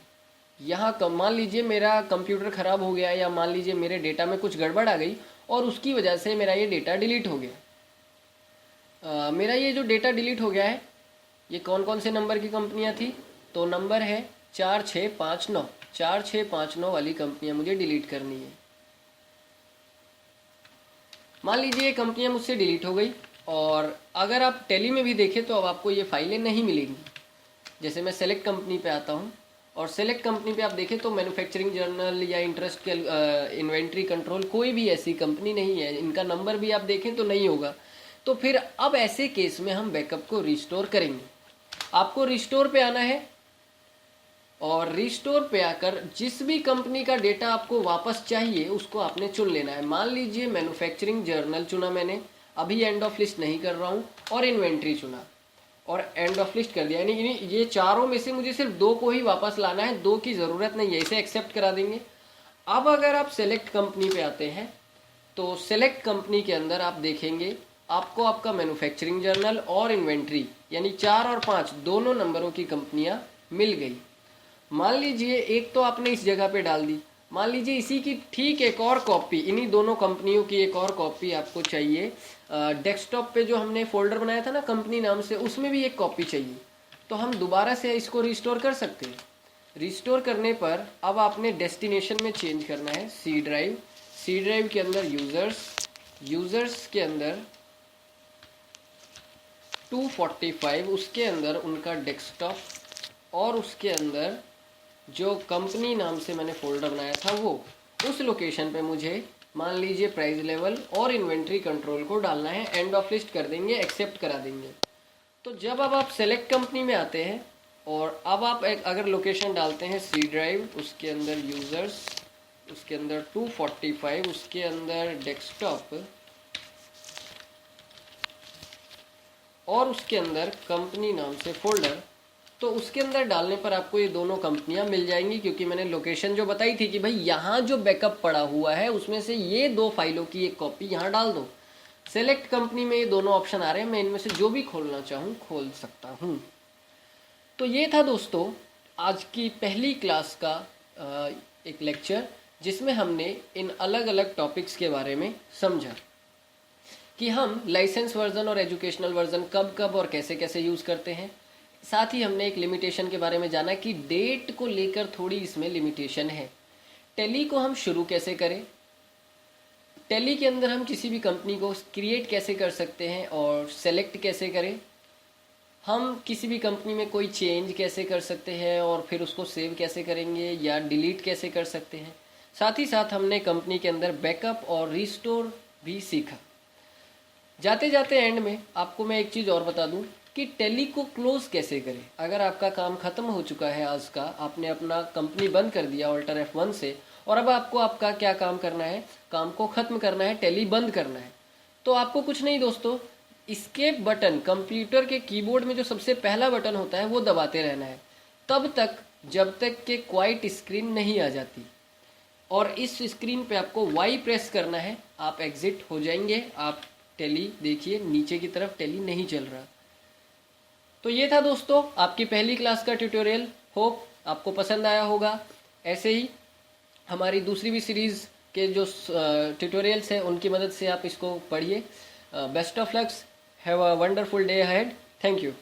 यहाँ मान लीजिए मेरा कंप्यूटर ख़राब हो गया या मान लीजिए मेरे डेटा में कुछ गड़बड़ आ गई और उसकी वजह से मेरा ये डेटा डिलीट हो गया। मेरा ये जो डेटा डिलीट हो गया है, ये कौन कौन से नंबर की कंपनियाँ थी, तो नंबर है 4659, 4659 वाली कंपनियाँ मुझे डिलीट करनी है। मान लीजिए ये कंपनियाँ मुझसे डिलीट हो गई, और अगर आप टेली में भी देखें तो अब आपको ये फाइलें नहीं मिलेंगी। जैसे मैं सेलेक्ट कंपनी पे आता हूँ और सेलेक्ट कंपनी पे आप देखें तो मैन्युफैक्चरिंग जर्नल या इंटरेस्ट के इन्वेंट्री कंट्रोल कोई भी ऐसी कंपनी नहीं है, इनका नंबर भी आप देखें तो नहीं होगा। तो फिर अब ऐसे केस में हम बैकअप को रिस्टोर करेंगे। आपको रिस्टोर पे आना है और रिस्टोर पे आकर जिस भी कंपनी का डेटा आपको वापस चाहिए उसको आपने चुन लेना है। मान लीजिए मैन्युफैक्चरिंग जर्नल चुना मैंने, अभी एंड ऑफ लिस्ट नहीं कर रहा हूँ, और इन्वेंट्री चुना और एंड ऑफ लिस्ट कर दिया। यानी ये चारों में से मुझे सिर्फ 2 को ही वापस लाना है, 2 की ज़रूरत नहीं है, इसे एक्सेप्ट करा देंगे। अब अगर आप सेलेक्ट कंपनी पे आते हैं तो सेलेक्ट कंपनी के अंदर आप देखेंगे आपको आपका मैन्युफैक्चरिंग जर्नल और इन्वेंट्री यानी 4 और 5 दोनों नंबरों की कंपनियां मिल गई। मान लीजिए एक तो आपने इस जगह पे डाल दी, मान लीजिए इसी की ठीक एक और कॉपी, इन्हीं दोनों कंपनियों की एक और कॉपी आपको चाहिए। डेस्कटॉप पे जो हमने फोल्डर बनाया था ना कंपनी नाम से, उसमें भी एक कॉपी चाहिए। तो हम दोबारा से इसको रिस्टोर कर सकते हैं। रिस्टोर करने पर अब आपने डेस्टिनेशन में चेंज करना है सी ड्राइव, सी ड्राइव के अंदर यूज़र्स, यूज़र्स के अंदर 245, उसके अंदर उनका डेस्कटॉप, और उसके अंदर जो कंपनी नाम से मैंने फ़ोल्डर बनाया था वो, उस लोकेशन पे मुझे मान लीजिए प्राइस लेवल और इन्वेंट्री कंट्रोल को डालना है, एंड ऑफ लिस्ट कर देंगे, एक्सेप्ट करा देंगे। तो जब अब आप सेलेक्ट कंपनी में आते हैं और अब आप अगर लोकेशन डालते हैं सी ड्राइव, उसके अंदर यूज़र्स, उसके अंदर 245, उसके अंदर डेस्कटॉप और उसके अंदर कंपनी नाम से फोल्डर, तो उसके अंदर डालने पर आपको ये दोनों कंपनियां मिल जाएंगी, क्योंकि मैंने लोकेशन जो बताई थी कि भाई यहाँ जो बैकअप पड़ा हुआ है उसमें से ये 2 फाइलों की एक कॉपी यहाँ डाल दो। सेलेक्ट कंपनी में ये दोनों ऑप्शन आ रहे हैं, मैं इनमें से जो भी खोलना चाहूँ खोल सकता हूँ। तो ये था दोस्तों आज की पहली क्लास का एक लेक्चर, जिसमें हमने इन अलग अलग टॉपिक्स के बारे में समझा कि हम लाइसेंस वर्जन और एजुकेशनल वर्जन कब कब और कैसे कैसे यूज़ करते हैं। साथ ही हमने एक लिमिटेशन के बारे में जाना कि डेट को लेकर थोड़ी इसमें लिमिटेशन है। टैली को हम शुरू कैसे करें, टैली के अंदर हम किसी भी कंपनी को क्रिएट कैसे कर सकते हैं और सेलेक्ट कैसे करें, हम किसी भी कंपनी में कोई चेंज कैसे कर सकते हैं और फिर उसको सेव कैसे करेंगे या डिलीट कैसे कर सकते हैं। साथ ही साथ हमने कंपनी के अंदर बैकअप और रिस्टोर भी सीखा। जाते जाते एंड में आपको मैं एक चीज़ और बता दूं कि टैली को क्लोज कैसे करें। अगर आपका काम ख़त्म हो चुका है आज का, आपने अपना कंपनी बंद कर दिया Alt F1 से, और अब आपको आपका क्या काम करना है, काम को ख़त्म करना है, टैली बंद करना है, तो आपको कुछ नहीं दोस्तों, एस्केप बटन कंप्यूटर के कीबोर्ड में जो सबसे पहला बटन होता है वो दबाते रहना है तब तक जब तक कि क्वाइट स्क्रीन नहीं आ जाती, और इस स्क्रीन पे आपको Y प्रेस करना है, आप एग्जिट हो जाएंगे। आप टैली देखिए नीचे की तरफ टैली नहीं चल रहा। तो ये था दोस्तों आपकी पहली क्लास का ट्यूटोरियल, होप आपको पसंद आया होगा। ऐसे ही हमारी दूसरी भी सीरीज़ के जो ट्यूटोरियल्स हैं उनकी मदद से आप इसको पढ़िए। Best of lux, have a wonderful day ahead, thank you.